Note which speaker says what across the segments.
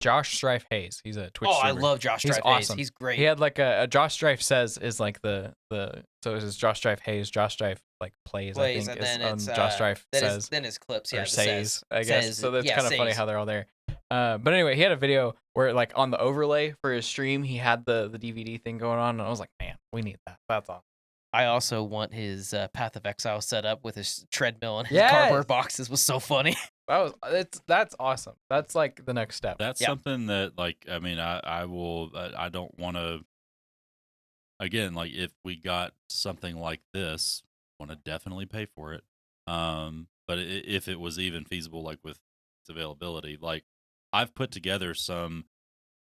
Speaker 1: Josh Strife Hayes. He's a Twitch
Speaker 2: Oh, I
Speaker 1: streamer.
Speaker 2: love Josh
Speaker 1: He's
Speaker 2: Strife Hayes.
Speaker 1: awesome.
Speaker 2: He's great.
Speaker 1: He had like a Josh Strife says is like the so it's Josh Strife Hayes. Josh Strife like plays I think
Speaker 2: and
Speaker 1: is
Speaker 2: then it's
Speaker 1: Josh Strife says
Speaker 2: then his clips,
Speaker 1: or
Speaker 2: yeah,
Speaker 1: says I guess.
Speaker 2: says,
Speaker 1: So that's
Speaker 2: yeah,
Speaker 1: kind of funny
Speaker 2: says.
Speaker 1: how they're all there. But anyway, he had a video where like on the overlay for his stream, he had the DVD thing going on, and I was like, man, we need that. That's awesome.
Speaker 2: I also want his Path of Exile set up with his treadmill and his
Speaker 1: Yes!
Speaker 2: cardboard boxes. Was so funny.
Speaker 1: That's awesome. That's like the next step.
Speaker 3: That's something that, like, I mean, I will. I don't want to. Again, like, if we got something like this, want to definitely pay for it. But if it was even feasible, like with its availability, like I've put together some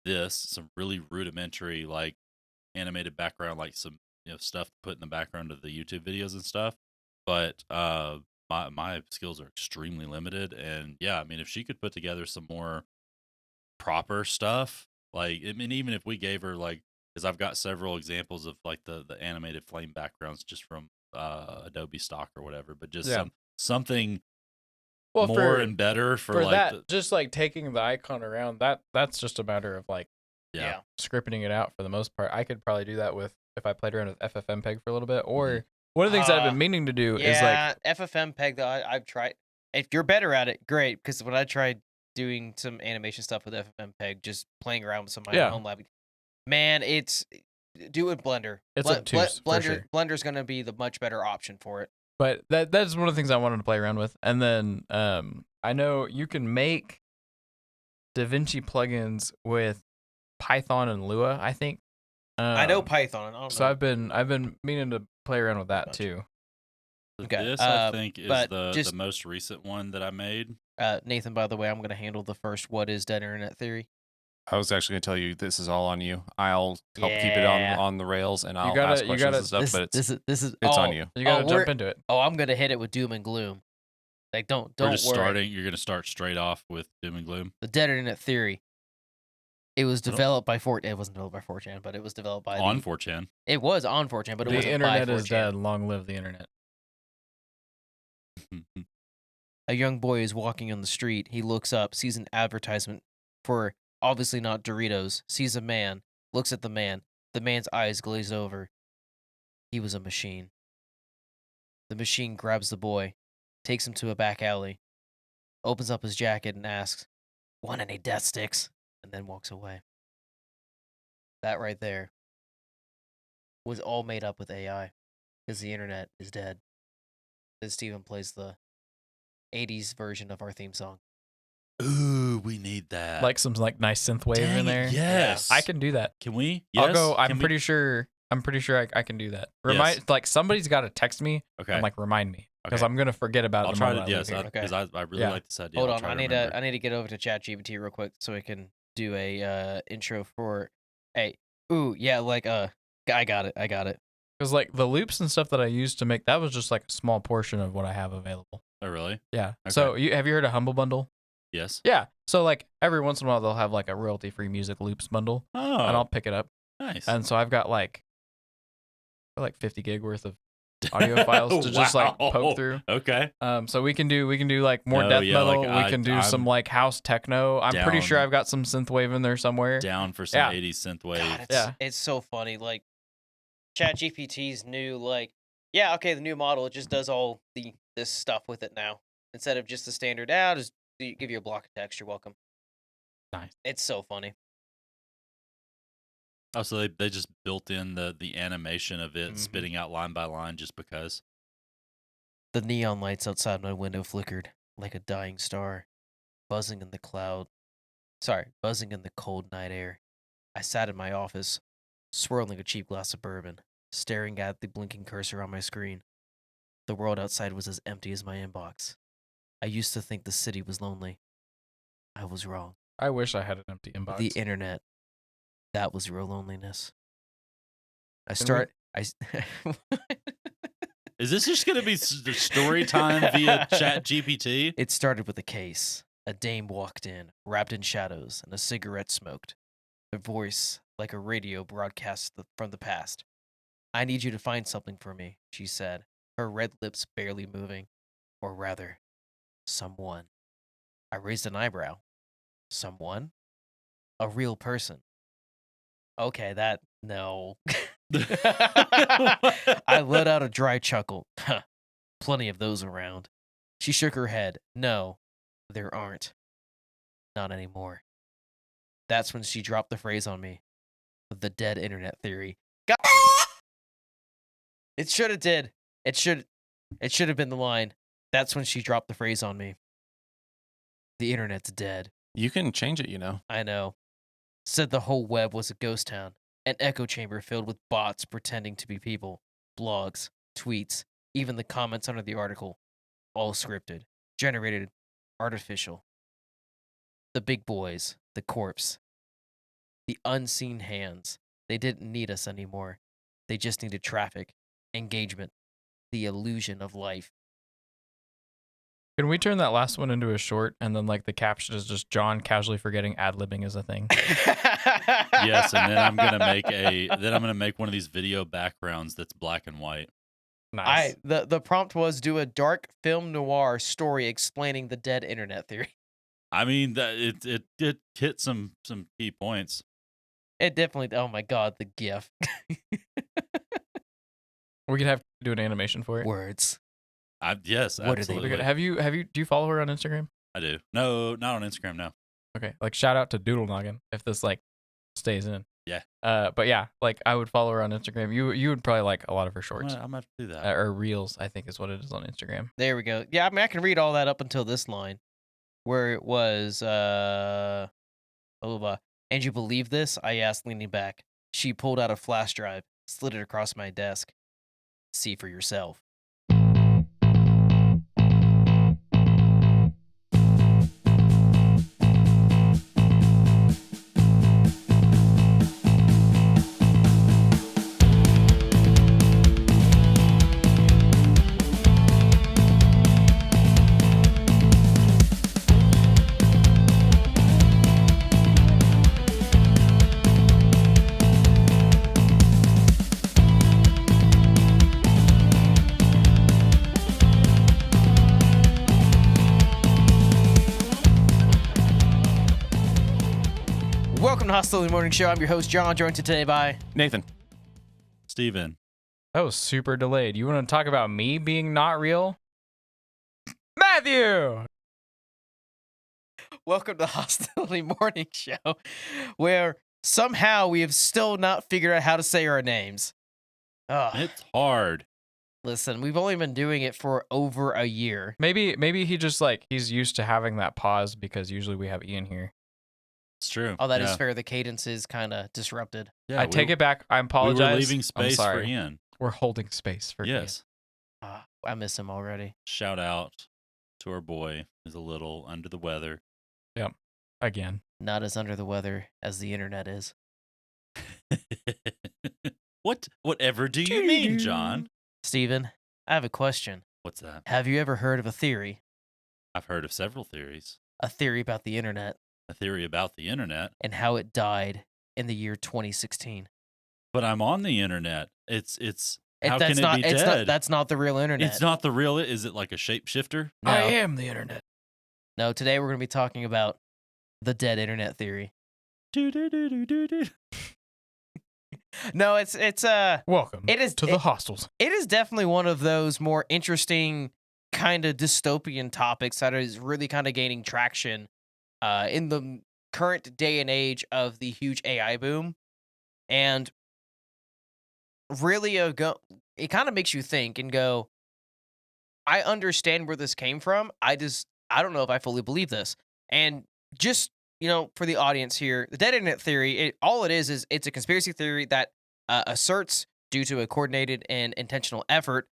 Speaker 3: really rudimentary like animated background, like some stuff to put in the background of the YouTube videos and stuff. But my skills are extremely limited, and yeah, I mean, if she could put together some more proper stuff, like I mean, even if we gave her like, because I've got several examples of like the animated flame backgrounds just from Adobe stock or whatever, but just something more and better for like
Speaker 1: that. Just like taking the icon around that's just a matter of like scripting it out for the most part. I could probably do that with if I played around with FFmpeg for a little bit, or one of the things that I've been meaning to do is like
Speaker 2: FFmpeg. Though I've tried. If you're better at it, great. Because when I tried doing some animation stuff with FFmpeg, just playing around with some of my home lab, man, it's do it Blender.
Speaker 1: It's obtuse, for sure.
Speaker 2: Blender's gonna be the much better option for it.
Speaker 1: But that's one of the things I wanted to play around with. And then I know you can make DaVinci plugins with Python and Lua, I think.
Speaker 2: I know Python.
Speaker 1: So I've been meaning to play around with that too.
Speaker 3: Okay. This I think is the most recent one that I made.
Speaker 2: Nathan, by the way, I'm going to handle the first what is dead internet theory.
Speaker 4: I was actually going to tell you this is all on you. I'll help keep it on the rails, and I'll ask questions and stuff. But it's on you.
Speaker 1: You got to jump into it.
Speaker 2: Oh, I'm going to hit it with doom and gloom. Like don't
Speaker 3: We're just
Speaker 2: worry.
Speaker 3: starting. You're going to start straight off with doom and gloom.
Speaker 2: The dead internet theory. It was developed by It wasn't developed by 4chan, but it was developed by
Speaker 3: 4chan.
Speaker 2: It was on 4chan, but it wasn't
Speaker 1: by 4chan. The internet
Speaker 2: is
Speaker 1: dead. Long live the internet.
Speaker 2: A young boy is walking on the street. He looks up, sees an advertisement for obviously not Doritos, sees a man, looks at the man. The man's eyes glaze over. He was a machine. The machine grabs the boy, takes him to a back alley, opens up his jacket and asks, "Want any death sticks?" and then walks away. That right there was all made up with AI because the internet is dead. Then Steven plays the 80s version of our theme song.
Speaker 3: Ooh, we need that.
Speaker 1: Like some like nice synth wave in there.
Speaker 3: Yes.
Speaker 1: I can do that.
Speaker 3: Can we? Yes.
Speaker 1: I'll go. I'm pretty sure I can do that. Like somebody's got to text me and like remind me because I'm gonna forget about it.
Speaker 3: I'll try to because I really like this idea.
Speaker 2: Hold on, I need to get over to ChatGPT real quick so I can do a intro for I got it.
Speaker 1: Because like the loops and stuff that I used to make, that was just like a small portion of what I have available.
Speaker 3: Oh really?
Speaker 1: Yeah. Okay. So have you heard of Humble Bundle?
Speaker 3: Yes.
Speaker 1: Yeah. So like every once in a while they'll have like a royalty free music loops bundle.
Speaker 3: Oh.
Speaker 1: And I'll pick it up.
Speaker 3: Nice.
Speaker 1: And so I've got like 50 gig worth of audio files to just like poke through.
Speaker 3: Okay.
Speaker 1: So we can do like more death metal. We can do some like house techno. I'm pretty sure I've got some synthwave in there somewhere.
Speaker 3: Down for some 80s synthwave.
Speaker 2: God, it's so funny. Like ChatGPT's new the new model, it just does all this stuff with it now. Instead of just the standard, just give you a block of text, you're welcome.
Speaker 1: Nice.
Speaker 2: It's so funny.
Speaker 3: Oh, so they just built in the animation of it spitting out line by line just because.
Speaker 2: The neon lights outside my window flickered like a dying star, buzzing in the cold night air. I sat in my office, swirling a cheap glass of bourbon, staring at the blinking cursor on my screen. The world outside was as empty as my inbox. I used to think the city was lonely. I was wrong.
Speaker 1: I wish I had an empty inbox.
Speaker 2: The internet, that was real loneliness.
Speaker 3: Is this just going to be story time via ChatGPT?
Speaker 2: It started with a case. A dame walked in, wrapped in shadows, and a cigarette smoked. Her voice, like a radio broadcast from the past. "I need you to find something for me," she said, her red lips barely moving. Or rather, someone. I raised an eyebrow. Someone? a real person. Okay, no. I let out a dry chuckle. Plenty of those around. She shook her head. No, there aren't. Not anymore. That's when she dropped the phrase on me. The dead internet theory. God. It should have did. It should have been the line. That's when she dropped the phrase on me. The internet's dead.
Speaker 4: You can change it,
Speaker 2: I know. Said the whole web was a ghost town. An echo chamber filled with bots pretending to be people. Blogs, tweets, even the comments under the article. All scripted. Generated. Artificial. The big boys. The corpse. The unseen hands. They didn't need us anymore. They just needed traffic. Engagement. The illusion of life.
Speaker 1: Can we turn that last one into a short and then like the caption is just John casually forgetting ad-libbing is a thing?
Speaker 3: Yes, and then I'm gonna make one of these video backgrounds that's black and white.
Speaker 1: Nice.
Speaker 2: The prompt was do a dark film noir story explaining the dead internet theory.
Speaker 3: I mean that it hit some key points.
Speaker 2: It definitely. Oh my god, the GIF.
Speaker 1: We could have to do an animation for it.
Speaker 2: Words.
Speaker 3: Yes,
Speaker 2: what
Speaker 3: absolutely.
Speaker 1: Have you do you follow her on Instagram?
Speaker 3: I do. No, not on Instagram. No.
Speaker 1: Okay, like shout out to Doodle Noggin if this like stays in.
Speaker 3: Yeah.
Speaker 1: But yeah, like I would follow her on Instagram. You would probably like a lot of her shorts.
Speaker 3: I'm gonna have to do that.
Speaker 1: Or reels, I think is what it is on Instagram.
Speaker 2: There we go. Yeah, I mean I can read all that up until this line, where it was blah, blah, blah. And you believe this? I asked, leaning back. She pulled out a flash drive, slid it across my desk. See for yourself. Welcome to Hostility Morning Show. I'm your host, John, joined today by
Speaker 4: Nathan.
Speaker 3: Steven.
Speaker 1: That was super delayed. You want to talk about me being not real? Matthew!
Speaker 2: Welcome to Hostility Morning Show, where somehow we have still not figured out how to say our names.
Speaker 3: It's hard.
Speaker 2: Listen, we've only been doing it for over a year.
Speaker 1: Maybe he just like he's used to having that pause because usually we have Ian here.
Speaker 3: It's true.
Speaker 2: Oh, that is fair. The cadence is kind of disrupted.
Speaker 1: Yeah, I take it back. I apologize.
Speaker 3: We were leaving space for Ian.
Speaker 1: We're holding space for Ian.
Speaker 3: Yes.
Speaker 2: I miss him already.
Speaker 3: Shout out to our boy. He's a little under the weather.
Speaker 1: Yep. Again.
Speaker 2: Not as under the weather as the internet is.
Speaker 3: Whatever do you mean, John?
Speaker 2: Steven, I have a question.
Speaker 3: What's that?
Speaker 2: Have you ever heard of a theory?
Speaker 3: I've heard of several theories.
Speaker 2: A theory about the internet.
Speaker 3: A theory about the internet.
Speaker 2: And how it died in the year 2016.
Speaker 3: But I'm on the internet. How can it be dead?
Speaker 2: That's not the real internet.
Speaker 3: It's not the real. Is it like a shapeshifter?
Speaker 2: No.
Speaker 1: I am the internet.
Speaker 2: No, today we're going to be talking about the dead internet theory. No, it's
Speaker 1: welcome to the hostels.
Speaker 2: It is definitely one of those more interesting kind of dystopian topics that is really kind of gaining traction in the current day and age of the huge AI boom. And really it kind of makes you think and go, I understand where this came from. I don't know if I fully believe this. And just, for the audience here, the dead internet theory, all it is it's a conspiracy theory that asserts, due to a coordinated and intentional effort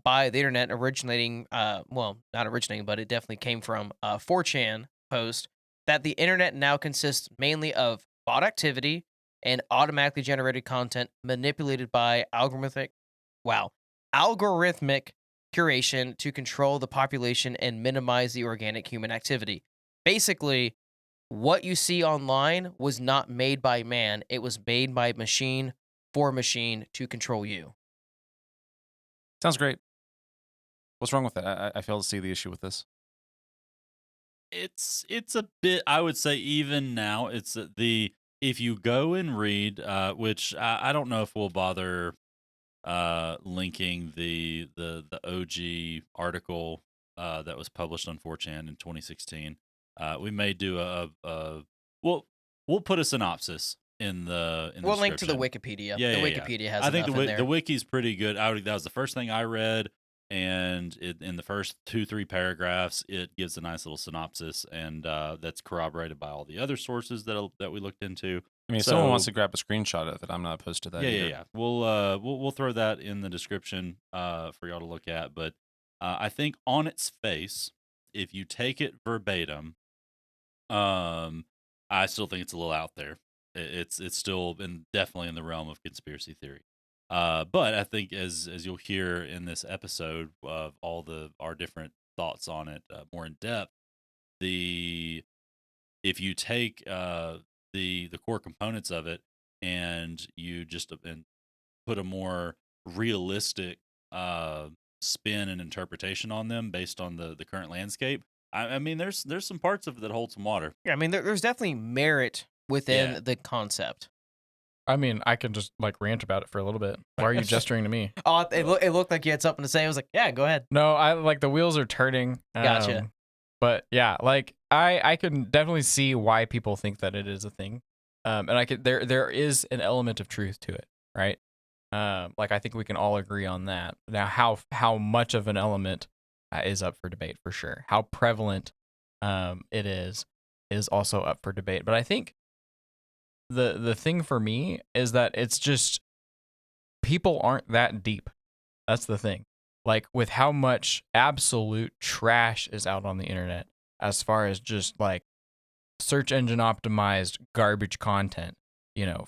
Speaker 2: by the internet originating, not originating, but it definitely came from a 4chan post, that the internet now consists mainly of bot activity and automatically generated content manipulated by algorithmic curation to control the population and minimize the organic human activity. Basically, what you see online was not made by man. It was made by machine for machine to control you.
Speaker 4: Sounds great. What's wrong with that? I fail to see the issue with this.
Speaker 3: It's a bit. I would say even now, it's if you go and read, which I don't know if we'll bother linking the OG article that was published on 4chan in 2016. We may do we'll put a synopsis in the
Speaker 2: We'll link to the Wikipedia.
Speaker 3: Yeah,
Speaker 2: the Wikipedia has.
Speaker 3: I think
Speaker 2: enough in there.
Speaker 3: the wiki's pretty good. That was the first thing I read, and in the first 2-3 paragraphs, it gives a nice little synopsis, and that's corroborated by all the other sources that we looked into.
Speaker 4: I mean, if someone wants to grab a screenshot of it, I'm not opposed to that.
Speaker 3: Yeah. We'll throw that in the description for y'all to look at. But I think on its face, if you take it verbatim, I still think it's a little out there. It's still definitely in the realm of conspiracy theory. But I think as you'll hear in this episode of all our different thoughts on it more in depth, if you take the core components of it and you just put a more realistic spin and interpretation on them based on the current landscape, I mean, there's some parts of it that hold some water.
Speaker 2: Yeah, I mean, there's definitely merit within the concept.
Speaker 1: I mean, I can just like rant about it for a little bit. Why are you gesturing to me?
Speaker 2: Oh, it looked like you had something to say. I was like, yeah, go ahead.
Speaker 1: No, I like the wheels are turning.
Speaker 2: Gotcha.
Speaker 1: But yeah, like I can definitely see why people think that it is a thing. And there is an element of truth to it, right? Like I think we can all agree on that. Now, how much of an element is up for debate for sure. How prevalent it is also up for debate. But I think the thing for me is that it's just people aren't that deep. That's the thing. Like with how much absolute trash is out on the internet as far as just like search engine optimized garbage content,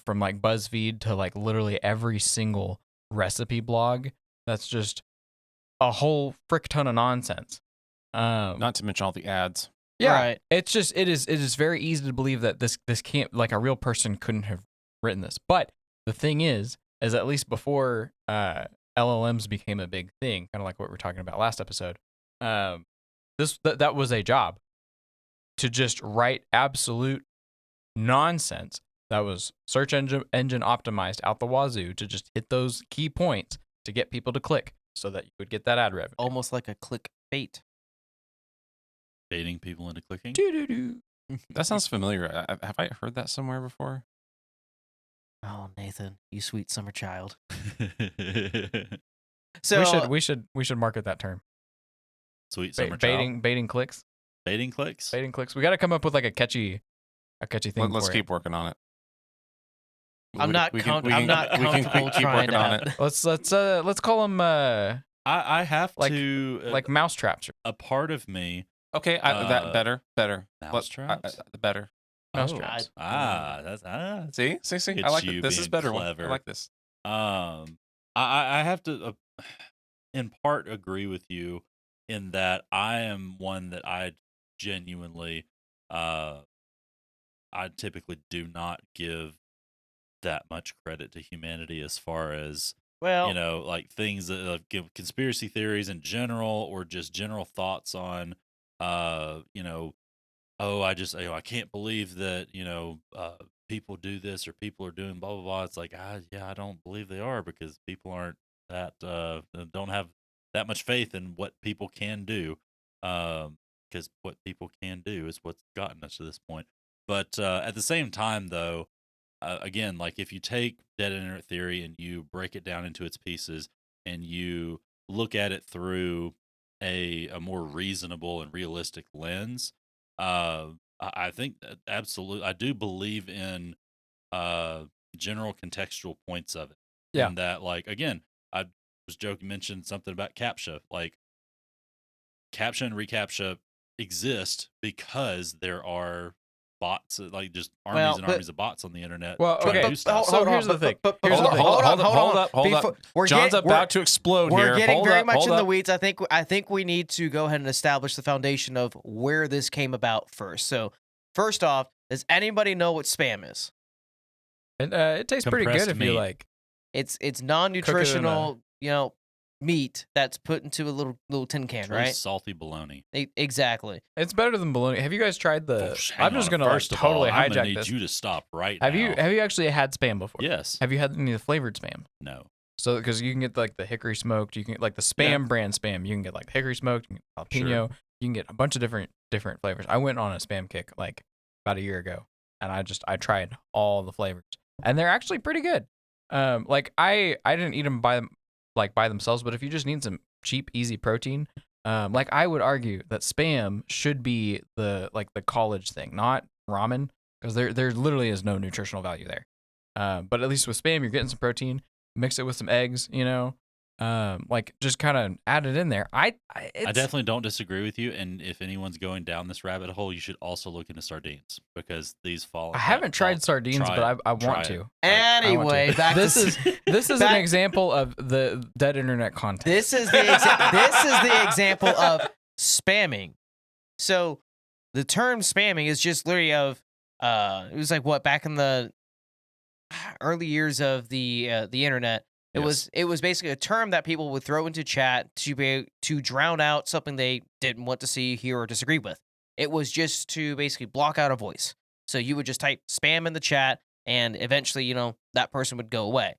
Speaker 1: from like BuzzFeed to like literally every single recipe blog. That's just a whole frick ton of nonsense.
Speaker 4: Not to mention all the ads.
Speaker 1: Yeah, right. It's just it is very easy to believe that this can't, like, a real person couldn't have written this. But the thing is at least before LLMs became a big thing, kind of like what we were talking about last episode, that was a job to just write absolute nonsense that was search engine optimized out the wazoo to just hit those key points to get people to click so that you would get that ad revenue.
Speaker 2: Almost like a clickbait.
Speaker 3: Baiting people into clicking?
Speaker 4: That sounds familiar. Have I heard that somewhere before?
Speaker 2: Oh, Nathan, you sweet summer child.
Speaker 1: So we should market that term.
Speaker 3: Sweet summer child.
Speaker 1: Baiting clicks.
Speaker 3: Baiting clicks.
Speaker 1: Baiting clicks. We got to come up with like a catchy thing.
Speaker 4: Let's keep working on it.
Speaker 2: I'm not comfortable trying on it.
Speaker 1: Let's call them.
Speaker 3: I have
Speaker 1: like,
Speaker 3: to
Speaker 1: like mouse traps.
Speaker 3: A part of me.
Speaker 4: Okay, that better.
Speaker 3: Mouse traps.
Speaker 4: Better.
Speaker 1: Mouse traps.
Speaker 4: See. I like it. This is better. Clever. I like this.
Speaker 3: I have to, in part, agree with you in that I am one that I genuinely, I typically do not give that much credit to humanity as far as, like things that give conspiracy theories in general or just general thoughts on, I can't believe that, people do this or people are doing blah, blah, blah. It's like, I don't believe they are because people aren't that, don't have that much faith in what people can do. Because what people can do is what's gotten us to this point. But at the same time, though, again, like if you take dead internet theory and you break it down into its pieces and you look at it through a more reasonable and realistic lens, I think that absolutely, I do believe in general contextual points of it.
Speaker 1: Yeah.
Speaker 3: And that, like, again, I was joking, mentioned something about CAPTCHA. Like, CAPTCHA and reCAPTCHA exist because there are bots, like just armies and armies of bots on the internet.
Speaker 1: Well, okay. So here's the thing.
Speaker 4: Hold up. John's about to explode here.
Speaker 2: We're getting very much in the weeds. I think we need to go ahead and establish the foundation of where this came about first. So, first off, does anybody know what spam is?
Speaker 1: It tastes pretty good if you like.
Speaker 2: It's non-nutritional, meat that's put into a little tin can, right?
Speaker 3: Salty bologna.
Speaker 2: Exactly.
Speaker 1: It's better than bologna. Have you guys tried the?
Speaker 3: I'm
Speaker 1: just gonna totally
Speaker 3: hijack
Speaker 1: hijack
Speaker 3: I'm gonna need
Speaker 1: this.
Speaker 3: you to stop right
Speaker 1: have
Speaker 3: now.
Speaker 1: Have you actually had Spam before?
Speaker 3: Yes.
Speaker 1: Have you had any of the flavored Spam?
Speaker 3: No.
Speaker 1: So because you can get like the hickory smoked, you can like the Spam brand Spam. You can get like hickory smoked, you can get jalapeno. Sure. You can get a bunch of different flavors. I went on a Spam kick like about a year ago, and I tried all the flavors, and they're actually pretty good. Like I didn't eat them by themselves, but if you just need some cheap, easy protein, like I would argue that Spam should be the college thing, not ramen, because there literally is no nutritional value there. But at least with Spam, you're getting some protein. Mix it with some eggs, like just kind of add it in there. I
Speaker 3: definitely don't disagree with you. And if anyone's going down this rabbit hole, you should also look into sardines because these fall.
Speaker 1: I haven't tried sardines, but I want to.
Speaker 2: Anyway,
Speaker 1: this is an example of the dead internet content.
Speaker 2: This is the example of spamming. So the term spamming is just literally of it was like what back in the early years of the internet. It was basically a term that people would throw into chat to drown out something they didn't want to see, hear, or disagree with. It was just to basically block out a voice. So you would just type spam in the chat, and eventually, that person would go away.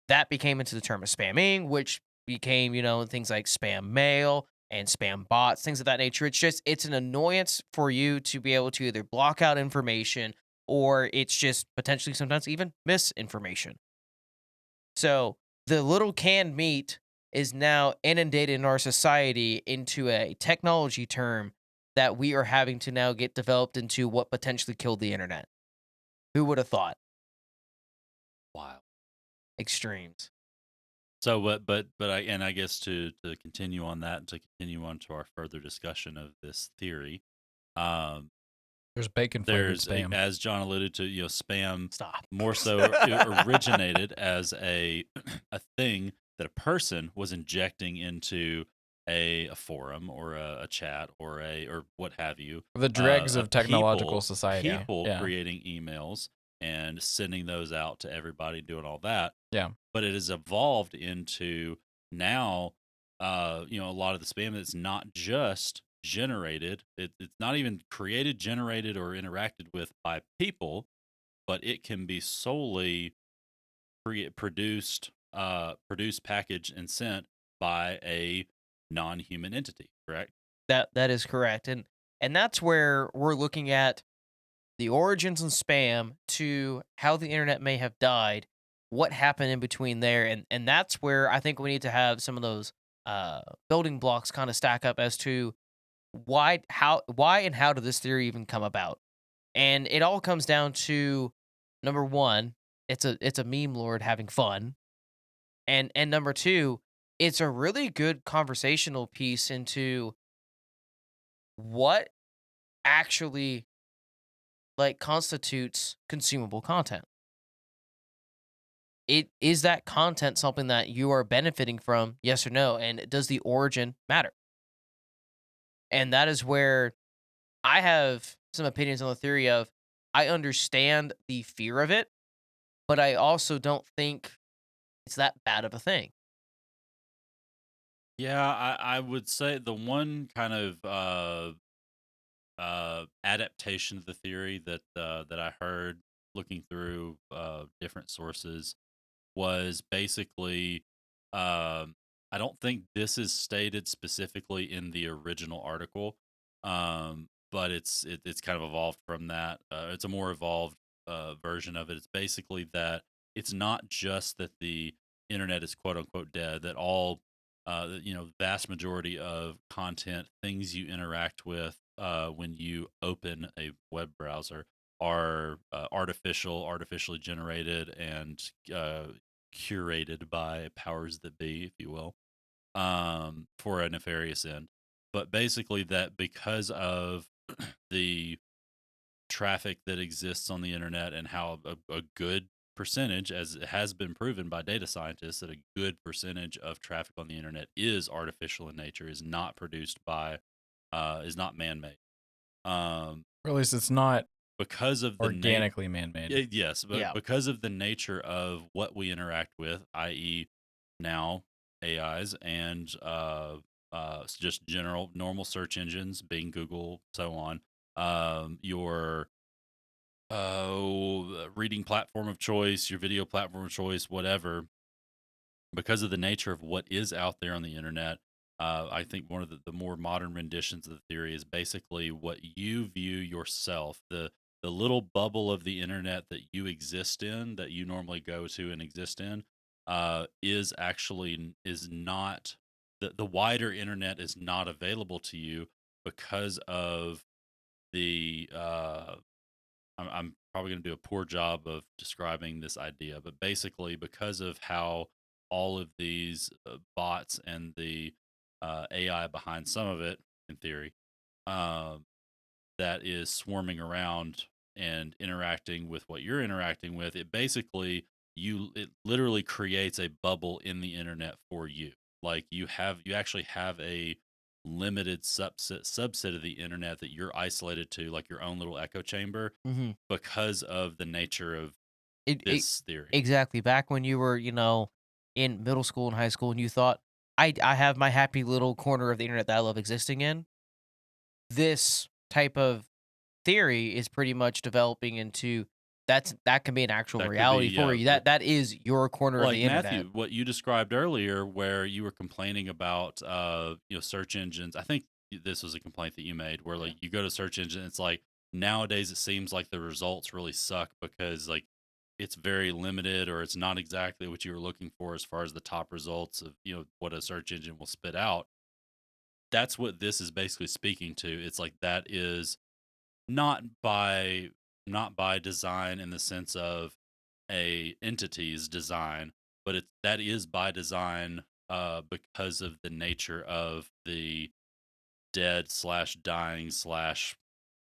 Speaker 2: That became into the term of spamming, which became, things like spam mail and spam bots, things of that nature. It's an annoyance for you to be able to either block out information or it's just potentially sometimes even misinformation. So the little canned meat is now inundated in our society into a technology term that we are having to now get developed into what potentially killed the internet. Who would have thought?
Speaker 3: Wow.
Speaker 2: Extremes.
Speaker 3: So, but I guess to continue on that, to continue on to our further discussion of this theory,
Speaker 1: there's bacon flavored spam.
Speaker 3: As John alluded to, spam
Speaker 2: Stop.
Speaker 3: more so originated as a thing that a person was injecting into a forum or a chat or what have you.
Speaker 1: The dregs of technological society.
Speaker 3: People creating emails and sending those out to everybody, doing all that.
Speaker 1: Yeah.
Speaker 3: But it has evolved into now, a lot of the spam that's not just generated. It's not even created, generated, or interacted with by people, but it can be solely produced, packaged, and sent by a non-human entity. Correct?
Speaker 2: That is correct, and that's where we're looking at the origins of spam to how the internet may have died, what happened in between there, and that's where I think we need to have some of those building blocks kind of stack up as to why and how did this theory even come about. And it all comes down to, number one, it's a meme lord having fun, and number two, it's a really good conversational piece into what actually constitutes consumable content. Is that content something that you are benefiting from, yes or no, and does the origin matter? And that is where I have some opinions on the theory of, I understand the fear of it, but I also don't think it's that bad of a thing.
Speaker 3: Yeah, I would say the one kind of adaptation of the theory that I heard looking through different sources was basically, I don't think this is stated specifically in the original article, but it's kind of evolved from that. It's a more evolved version of it. It's basically that it's not just that the internet is quote unquote dead, that all vast majority of content, things you interact with when you open a web browser are artificially generated and curated by powers that be, if you will, for a nefarious end. But basically, that because of the traffic that exists on the internet and how a good percentage, as it has been proven by data scientists, that a good percentage of traffic on the internet is artificial in nature, is not produced by, is not man-made.
Speaker 1: Or at least it's not
Speaker 3: because of the
Speaker 1: organically man-made.
Speaker 3: Yes, but because of the nature of what we interact with, i.e., now AIs and just normal search engines, Bing, Google, so on. Your reading platform of choice, your video platform of choice, whatever. Because of the nature of what is out there on the internet, I think one of the more modern renditions of the theory is basically what you view yourself, the little bubble of the internet that you exist in, that you normally go to and exist in, is not the wider internet is not available to you because of the I'm probably going to do a poor job of describing this idea, but basically, because of how all of these bots and the AI behind some of it, in theory, um, that is swarming around and interacting with what you're interacting with, it literally creates a bubble in the internet for you. Like you actually have a limited subset of the internet that you're isolated to, like your own little echo chamber, because of the nature of this theory.
Speaker 2: Exactly. Back when you were, in middle school and high school, and you thought, I have my happy little corner of the internet that I love existing in. This type of theory is pretty much developing into that can be an actual reality for you. That is your corner of the internet.
Speaker 3: Matthew, what you described earlier, where you were complaining about search engines. I think this was a complaint that you made, where like you go to search engine, it's like nowadays it seems like the results really suck because like it's very limited, or it's not exactly what you were looking for as far as the top results of what a search engine will spit out. That's what this is basically speaking to. It's like that is not by design in the sense of a entity's design, but that is by design because of the nature of the dead / dying /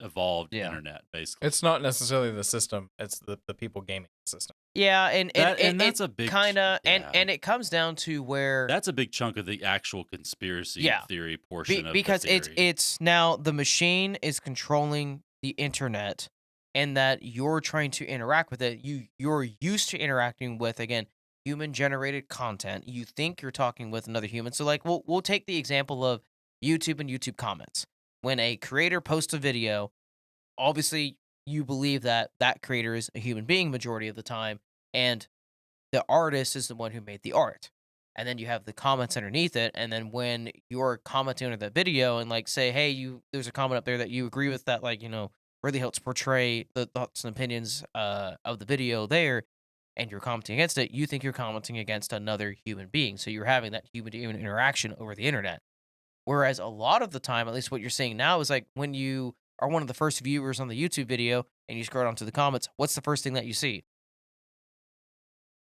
Speaker 3: evolved internet. Basically,
Speaker 1: it's not necessarily the system; it's the people gaming the system.
Speaker 2: Yeah, and
Speaker 3: that's a big
Speaker 2: kind of, and it comes down to where
Speaker 3: that's a big chunk of the actual conspiracy theory portion of
Speaker 2: because
Speaker 3: the theory.
Speaker 2: it's now the machine is controlling the internet, and that you're trying to interact with it. You're used to interacting with, again, human generated content. You think you're talking with another human. So like we'll take the example of YouTube and YouTube comments. When a creator posts a video, obviously you believe that that creator is a human being majority of the time, and the artist is the one who made the art. And then you have the comments underneath it, and then when you're commenting under the video and like say, hey, there's a comment up there that you agree with, that like really helps portray the thoughts and opinions of the video there, and you're commenting against it, you think you're commenting against another human being, so you're having that human to human interaction over the internet. Whereas a lot of the time, at least what you're seeing now, is like when you are one of the first viewers on the YouTube video and you scroll down to the comments, what's the first thing that you see?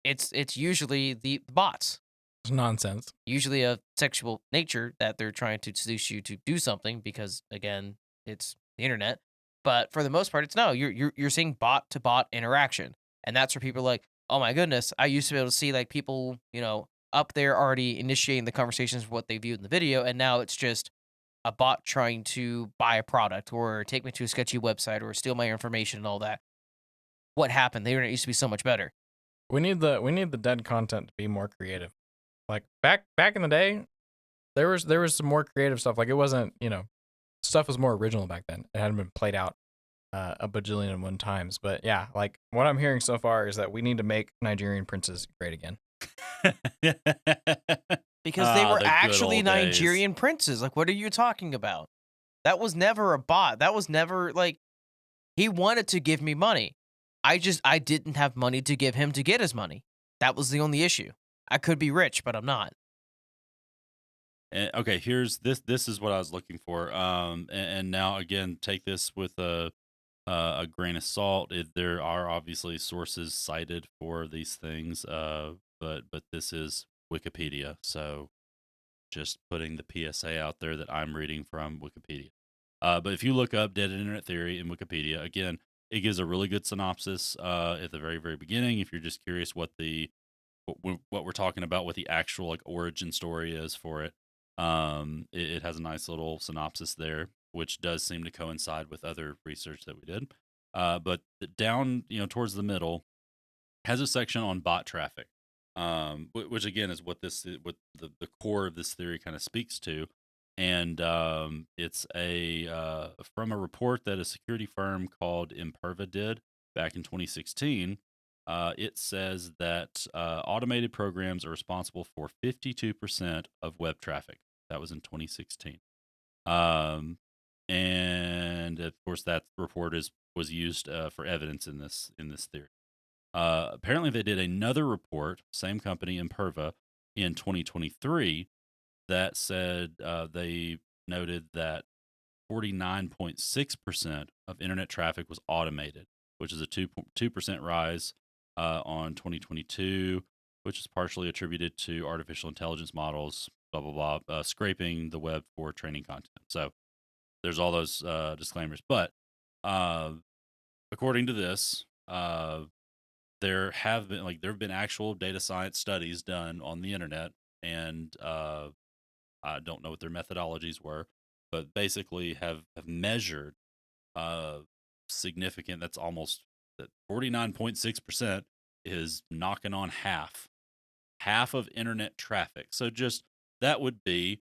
Speaker 2: It's usually the bots.
Speaker 1: It's nonsense.
Speaker 2: Usually of sexual nature, that they're trying to seduce you to do something because, again, it's the internet. But for the most part, it's no. You're seeing bot to bot interaction, and that's where people are like, oh my goodness, I used to be able to see like people up there already initiating the conversations of what they viewed in the video, and now it's just a bot trying to buy a product or take me to a sketchy website or steal my information and all that. What happened? The internet used to be so much better.
Speaker 1: We need the dead content to be more creative. Like back in the day, there was some more creative stuff. Like it wasn't, stuff was more original back then. It hadn't been played out a bajillion and one times. But yeah, like what I'm hearing so far is that we need to make Nigerian princes great again.
Speaker 2: Because they were actually Nigerian princes. Like, what are you talking about? That was never a bot. That was never like, he wanted to give me money. I didn't have money to give him to get his money. That was the only issue. I could be rich, but I'm not.
Speaker 3: Okay, here's this. This is what I was looking for. And now again, take this with a grain of salt. There are obviously sources cited for these things. But this is Wikipedia, so just putting the PSA out there that I'm reading from Wikipedia. But if you look up dead internet theory in Wikipedia, again, it gives a really good synopsis at the very, very beginning. If you're just curious what we're talking about, what the actual like origin story is for it, it has a nice little synopsis there, which does seem to coincide with other research that we did. But down, towards the middle, has a section on bot traffic. which again is what the core of this theory kind of speaks to. And it's from a report that a security firm called Imperva did back in 2016. It says that automated programs are responsible for 52% of web traffic. That was in 2016. And of course, that report was used for evidence in this theory. Apparently, they did another report, same company, Imperva, in 2023, that said they noted that 49.6% of internet traffic was automated, which is a 2% rise on 2022, which is partially attributed to artificial intelligence models, blah, blah, blah, scraping the web for training content. So there's all those disclaimers. But according to this, there have been actual data science studies done on the internet, and I don't know what their methodologies were, but basically have measured significant. That's almost that 49.6% is knocking on half of internet traffic. So just that would be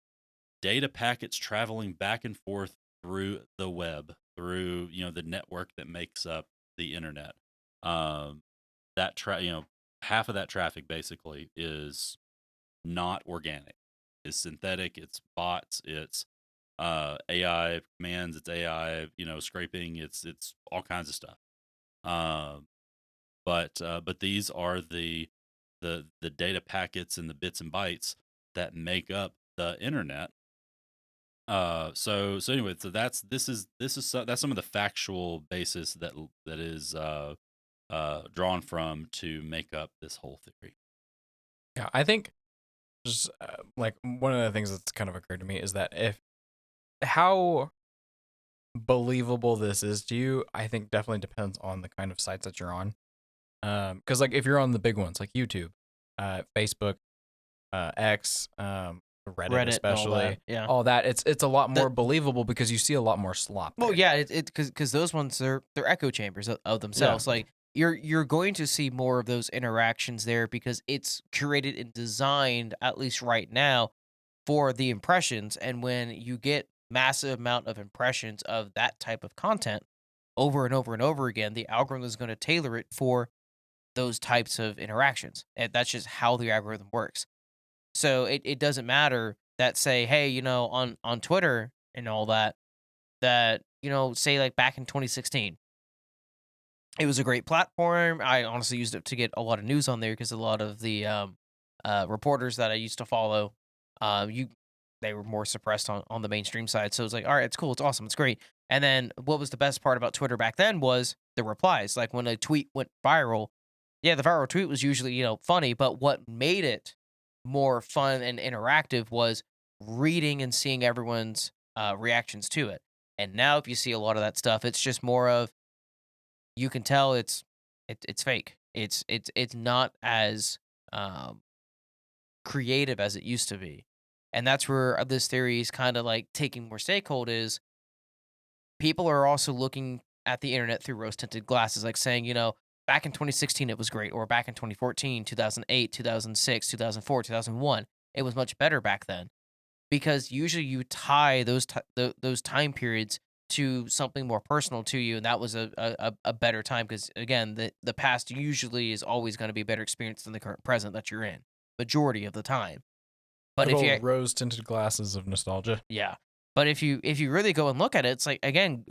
Speaker 3: data packets traveling back and forth through the web, through the network that makes up the internet. Half of that traffic basically is not organic. It's synthetic. It's bots. It's AI commands. It's AI scraping. It's all kinds of stuff. But these are the data packets and the bits and bytes that make up the internet. So anyway, so that's some of the factual basis that is drawn from to make up this whole theory.
Speaker 1: Yeah, I think just like one of the things that's kind of occurred to me is that how believable this is to you, I think definitely depends on the kind of sites that you're on. Because like if you're on the big ones like YouTube, Facebook, X, Reddit especially, all that, it's a lot more believable because you see a lot more slop.
Speaker 2: Well, yeah, because those ones they're echo chambers of themselves. Yeah. Like you're going to see more of those interactions there because it's curated and designed, at least right now, for the impressions. And when you get massive amount of impressions of that type of content over and over and over again, the algorithm is going to tailor it for those types of interactions. And that's just how the algorithm works. So it doesn't matter that say, hey, on Twitter and all that, say like back in 2016, it was a great platform. I honestly used it to get a lot of news on there because a lot of the reporters that I used to follow, they were more suppressed on the mainstream side. So it's like, all right, it's cool, it's awesome, it's great. And then what was the best part about Twitter back then was the replies. Like when a tweet went viral, yeah, the viral tweet was usually funny, but what made it more fun and interactive was reading and seeing everyone's reactions to it. And now if you see a lot of that stuff, it's just more of, you can tell it's fake. It's not as creative as it used to be. And that's where this theory is kind of like taking more stakehold is people are also looking at the internet through rose-tinted glasses, like saying, back in 2016 it was great, or back in 2014, 2008, 2006, 2004, 2001, it was much better back then. Because usually you tie those time periods to something more personal to you, and that was a better time because again, the past usually is always going to be a better experience than the current present that you're in, majority of the time.
Speaker 1: But if you rose tinted glasses of nostalgia,
Speaker 2: yeah. But if you really go and look at it, it's like, again,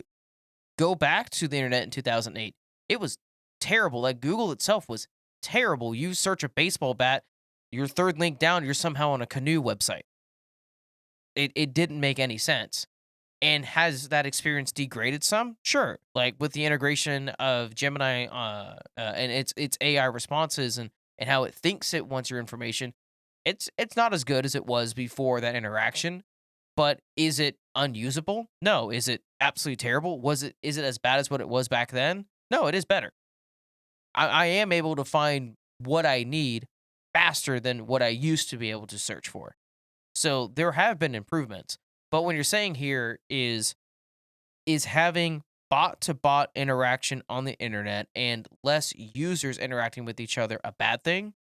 Speaker 2: go back to the internet in 2008. It was terrible. Like Google itself was terrible. You search a baseball bat, your third link down, you're somehow on a canoe website. It didn't make any sense. And has that experience degraded some? Sure. Like with the integration of Gemini and its AI responses and how it thinks it wants your information, it's not as good as it was before that interaction. But is it unusable? No. Is it absolutely terrible? Is it as bad as what it was back then? No, it is better. I am able to find what I need faster than what I used to be able to search for. So there have been improvements. But what you're saying here is having bot to bot interaction on the internet and less users interacting with each other a bad thing?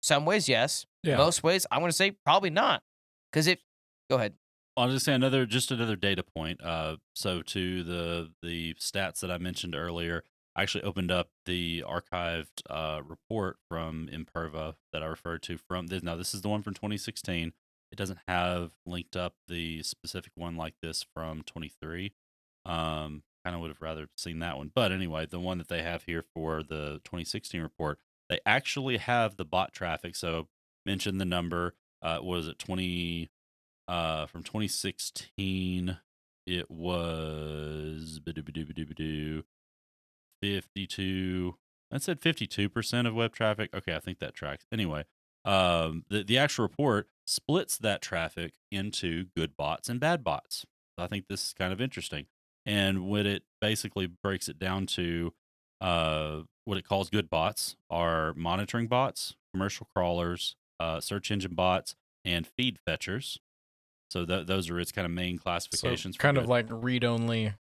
Speaker 2: Some ways, yes.
Speaker 1: Yeah.
Speaker 2: Most ways, I'm going to say probably not. Because go ahead.
Speaker 3: I'll just say another data point. So to the stats that I mentioned earlier, I actually opened up the archived report from Imperva that I referred to from this. Now, this is the one from 2016. It doesn't have linked up the specific one like this from 23. Kind of would have rather seen that one. But anyway, the one that they have here for the 2016 report, they actually have the bot traffic. So mentioned the number. Was it 20? From 2016, it was 52. I said 52% of web traffic. Okay, I think that tracks. Anyway, the actual report splits that traffic into good bots and bad bots. So I think this is kind of interesting. And what it basically breaks it down to, what it calls good bots are monitoring bots, commercial crawlers, search engine bots, and feed fetchers. So those are its kind of main classifications.
Speaker 1: So kind of like read-only.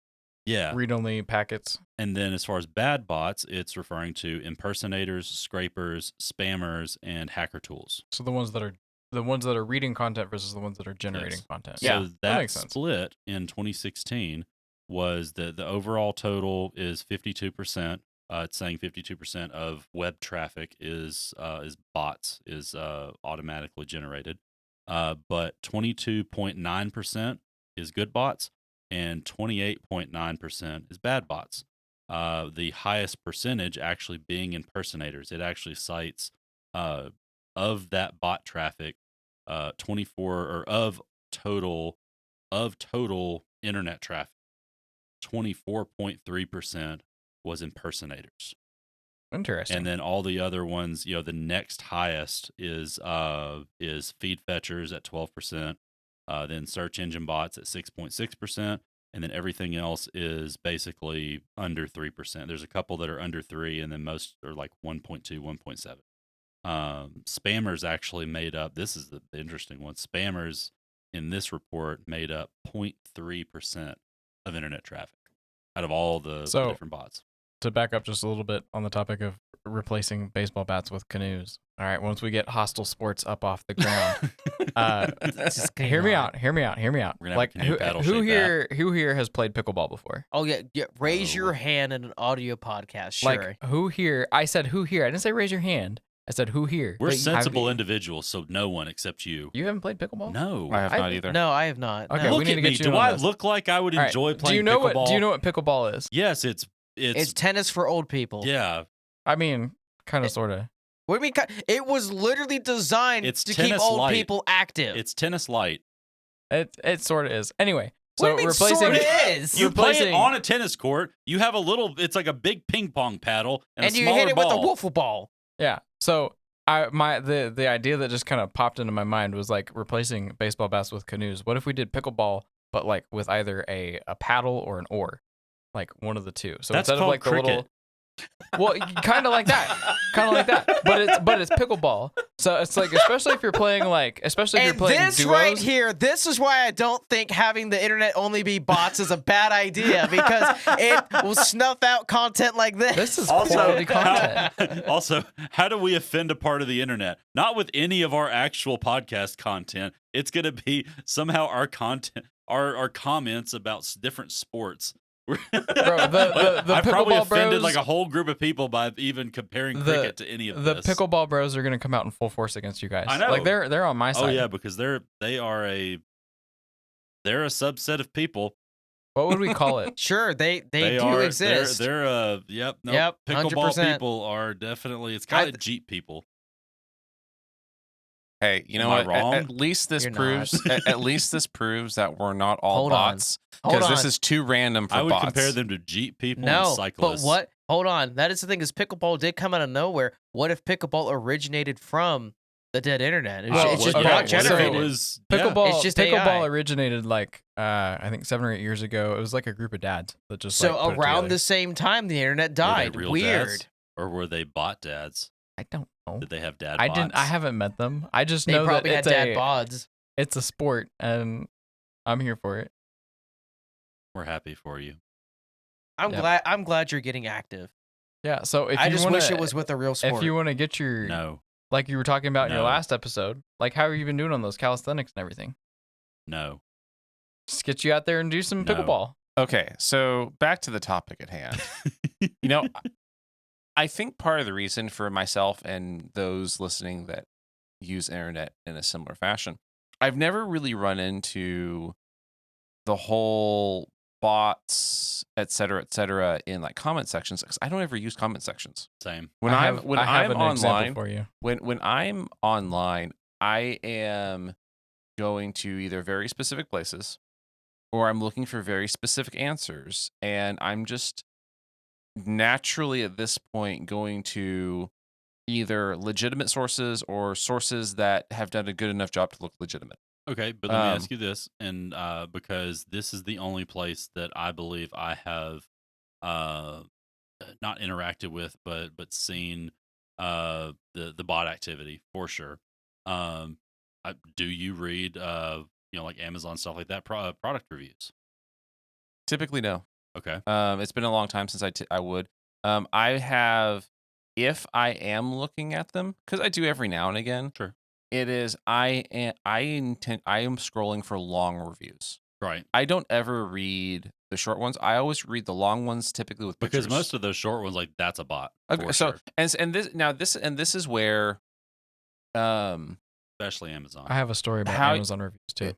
Speaker 3: Yeah.
Speaker 1: Read-only packets.
Speaker 3: And then as far as bad bots, it's referring to impersonators, scrapers, spammers, and hacker tools.
Speaker 1: So the ones that are reading content versus the ones that are generating content.
Speaker 3: So
Speaker 1: Yeah,
Speaker 3: that
Speaker 1: makes sense.
Speaker 3: split in 2016 was the overall total is 52%. It's saying 52% of web traffic is bots, is automatically generated. But 22.9% is good bots and 28.9% is bad bots. The highest percentage actually being impersonators. It actually cites of that bot traffic, 24 or of total internet traffic, 24.3% was impersonators.
Speaker 1: Interesting.
Speaker 3: And then all the other ones, the next highest is feed fetchers at 12%, then search engine bots at 6.6%, and then everything else is basically under 3%. There's a couple that are under 3, and then most are like 1.2, 1.7. Spammers actually made up, this is the interesting one, spammers in this report made up 0.3% of internet traffic out of all the different bots.
Speaker 1: To back up just a little bit on the topic of replacing baseball bats with canoes. All right, once we get Hostile Sports up off the ground, hear me out. Like who here has played pickleball before?
Speaker 2: Oh yeah. Raise your hand in an audio podcast. Sure.
Speaker 1: Like who here? I said who here. I didn't say raise your hand. I said who here.
Speaker 3: We're sensible individuals, so no one except you.
Speaker 1: You haven't played pickleball?
Speaker 3: No,
Speaker 4: I have not either.
Speaker 2: No, I have not.
Speaker 1: Okay,
Speaker 2: no.
Speaker 1: we need to get you.
Speaker 3: Do I look like I would enjoy playing pickleball?
Speaker 1: Do you know what pickleball is?
Speaker 3: Yes, it's
Speaker 2: tennis for old people.
Speaker 3: Yeah.
Speaker 1: I mean, kind of, sort of.
Speaker 2: What do you mean? It was literally designed to keep old people active.
Speaker 3: It's tennis light.
Speaker 1: It sort of is. Anyway, so
Speaker 2: what do you mean
Speaker 1: replacing
Speaker 2: sort of is?
Speaker 3: You play it on a tennis court. You have it's like a big ping pong paddle and a
Speaker 2: you
Speaker 3: smaller
Speaker 2: hit it
Speaker 3: ball.
Speaker 2: with a wiffle ball.
Speaker 1: Yeah. So the idea that just kind of popped into my mind was like replacing baseball bats with canoes. What if we did pickleball, but like with either a paddle or an oar, like one of the two? So
Speaker 3: that's
Speaker 1: instead of like
Speaker 3: cricket.
Speaker 1: the little, well, kind of like that, but it's pickleball. So it's like especially if you're playing
Speaker 2: this
Speaker 1: duos.
Speaker 2: Right here, this is why I don't think having the internet only be bots is a bad idea, because it will snuff out content like this.
Speaker 1: This is quality content.
Speaker 3: Also, how do we offend a part of the internet? Not with any of our actual podcast content. It's going to be somehow our content, our comments about different sports.
Speaker 1: Bro, the
Speaker 3: I probably offended
Speaker 1: bros,
Speaker 3: like a whole group of people by even comparing cricket to any of this.
Speaker 1: The pickleball bros are going to come out in full force against you guys.
Speaker 3: I know.
Speaker 1: Like they're on my side.
Speaker 3: Oh yeah, because they're a subset of people.
Speaker 1: What would we call it?
Speaker 2: Sure, they do exist.
Speaker 3: They're yep. Pickleball 100%. People are definitely. It's kind of Jeep people.
Speaker 4: Hey, you know what? At least this proves that we're not all bots. Because this is too random for bots.
Speaker 3: I would compare them to Jeep people and cyclists.
Speaker 2: But what? Hold on. That is the thing, is pickleball did come out of nowhere. What if pickleball originated from the dead internet? It's just bot generated.
Speaker 1: Pickleball.
Speaker 2: It's just
Speaker 1: pickleball
Speaker 2: AI.
Speaker 1: Originated like I think 7 or 8 years ago. It was like a group of dads that just
Speaker 2: around the same time the internet died. Weird.
Speaker 3: Dads? Or were they bot dads?
Speaker 1: I don't know.
Speaker 3: Did they have dad bots?
Speaker 1: I haven't met them. I just know
Speaker 2: they probably
Speaker 1: that
Speaker 2: had dad bods.
Speaker 1: It's a sport, and I'm here for it.
Speaker 3: We're happy for you.
Speaker 2: I'm glad you're getting active.
Speaker 1: Yeah. So if
Speaker 2: I just wish it was with a real sport.
Speaker 1: If you want to get your Like you were talking about in your last episode. Like, how have you been doing on those calisthenics and everything?
Speaker 3: No.
Speaker 1: Just get you out there and do some pickleball.
Speaker 4: Okay, so back to the topic at hand. I think part of the reason for myself and those listening that use internet in a similar fashion, I've never really run into the whole bots, et cetera, in like comment sections, because I don't ever use comment sections.
Speaker 3: Same.
Speaker 4: When
Speaker 1: I
Speaker 4: I'm
Speaker 1: have an
Speaker 4: online,
Speaker 1: example for you.
Speaker 4: when I'm online, I am going to either very specific places or I'm looking for very specific answers, and I'm just naturally at this point going to either legitimate sources or sources that have done a good enough job to look legitimate.
Speaker 3: Okay, but let me ask you this, and because this is the only place that I believe I have not interacted with, but seen the bot activity for sure. Do you read like Amazon stuff like that, product reviews?
Speaker 4: Typically, no.
Speaker 3: Okay.
Speaker 4: It's been a long time since I would. I have, if I am looking at them, because I do every now and again.
Speaker 3: Sure.
Speaker 4: It is I am scrolling for long reviews.
Speaker 3: Right.
Speaker 4: I don't ever read the short ones. I always read the long ones, typically with pictures.
Speaker 3: Because most of those short ones, like that's a bot.
Speaker 4: Okay, so
Speaker 3: sure.
Speaker 4: and this is where,
Speaker 3: especially Amazon.
Speaker 1: I have a story about Amazon reviews too.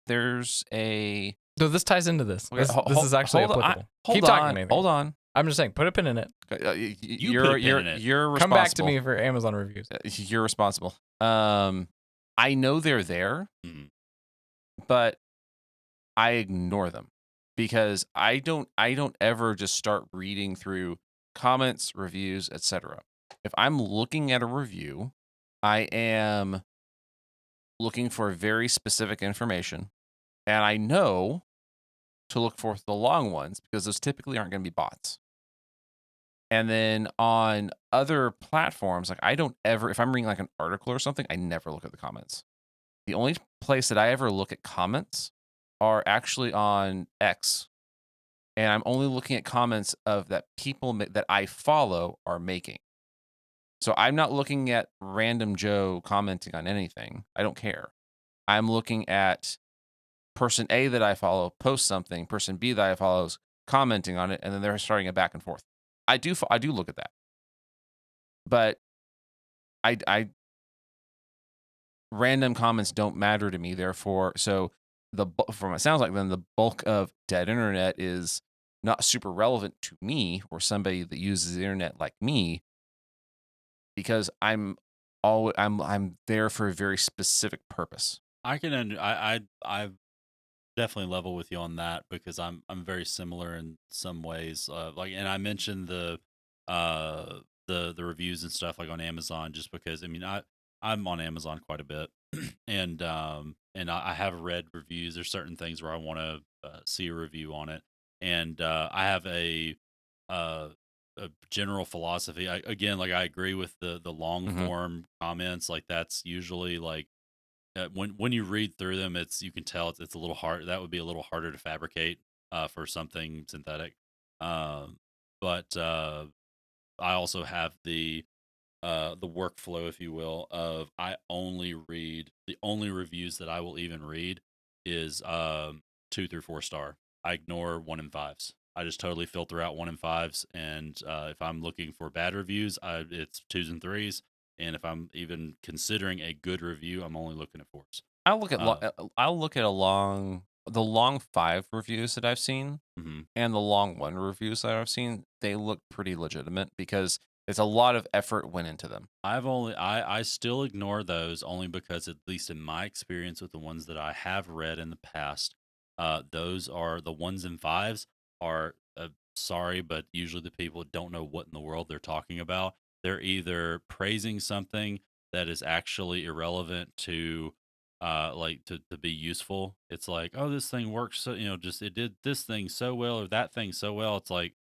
Speaker 4: There's a.
Speaker 1: So this ties into this.
Speaker 4: Okay,
Speaker 1: this is actually applicable. Keep talking, Nathan.
Speaker 4: Hold on.
Speaker 1: I'm just saying, put a pin in it.
Speaker 4: You're responsible.
Speaker 1: Come back to me for Amazon reviews.
Speaker 4: You're responsible. I know they're there, but I ignore them because I don't ever just start reading through comments, reviews, etc. If I'm looking at a review, I am looking for very specific information, and I know to look for the long ones because those typically aren't going to be bots. And then on other platforms, like I don't ever, if I'm reading like an article or something, I never look at the comments. The only place that I ever look at comments are actually on X. And I'm only looking at comments of that people that I follow are making. So I'm not looking at random Joe commenting on anything. I don't care. I'm looking at person A that I follow post something, person B that I follow is commenting on it, and then they're starting a back and forth. I do look at that, but I random comments don't matter to me. Therefore, so from it sounds like then the bulk of dead internet is not super relevant to me or somebody that uses the internet like me, because I'm there for a very specific purpose.
Speaker 3: I definitely level with you on that because I'm very similar in some ways. And I mentioned the reviews and stuff like on Amazon just because I mean I'm on Amazon quite a bit, and I have read reviews. There's certain things where I want to see a review on it, and I have a general philosophy. I agree with the long form comments. Like that's usually like. When you read through them, you can tell it's a little hard. That would be a little harder to fabricate for something synthetic. But I also have the workflow, if you will, of I only read the only reviews that I will even read is 2 through 4 star. I ignore 1 and 5s. I just totally filter out 1 and 5s, and if I'm looking for bad reviews, it's 2s and 3s. And if I'm even considering a good review, I'm only looking at 4s.
Speaker 4: I'll look at the long 5 reviews that I've seen and the long 1 reviews that I've seen. They look pretty legitimate because it's a lot of effort went into them.
Speaker 3: I still ignore those only because, at least in my experience with the ones that I have read in the past, those are the 1s and 5s are sorry, but usually the people don't know what in the world they're talking about. They're either praising something that is actually irrelevant to to be useful. It's like, oh, this thing works so just it did this thing so well or that thing so well. It's like,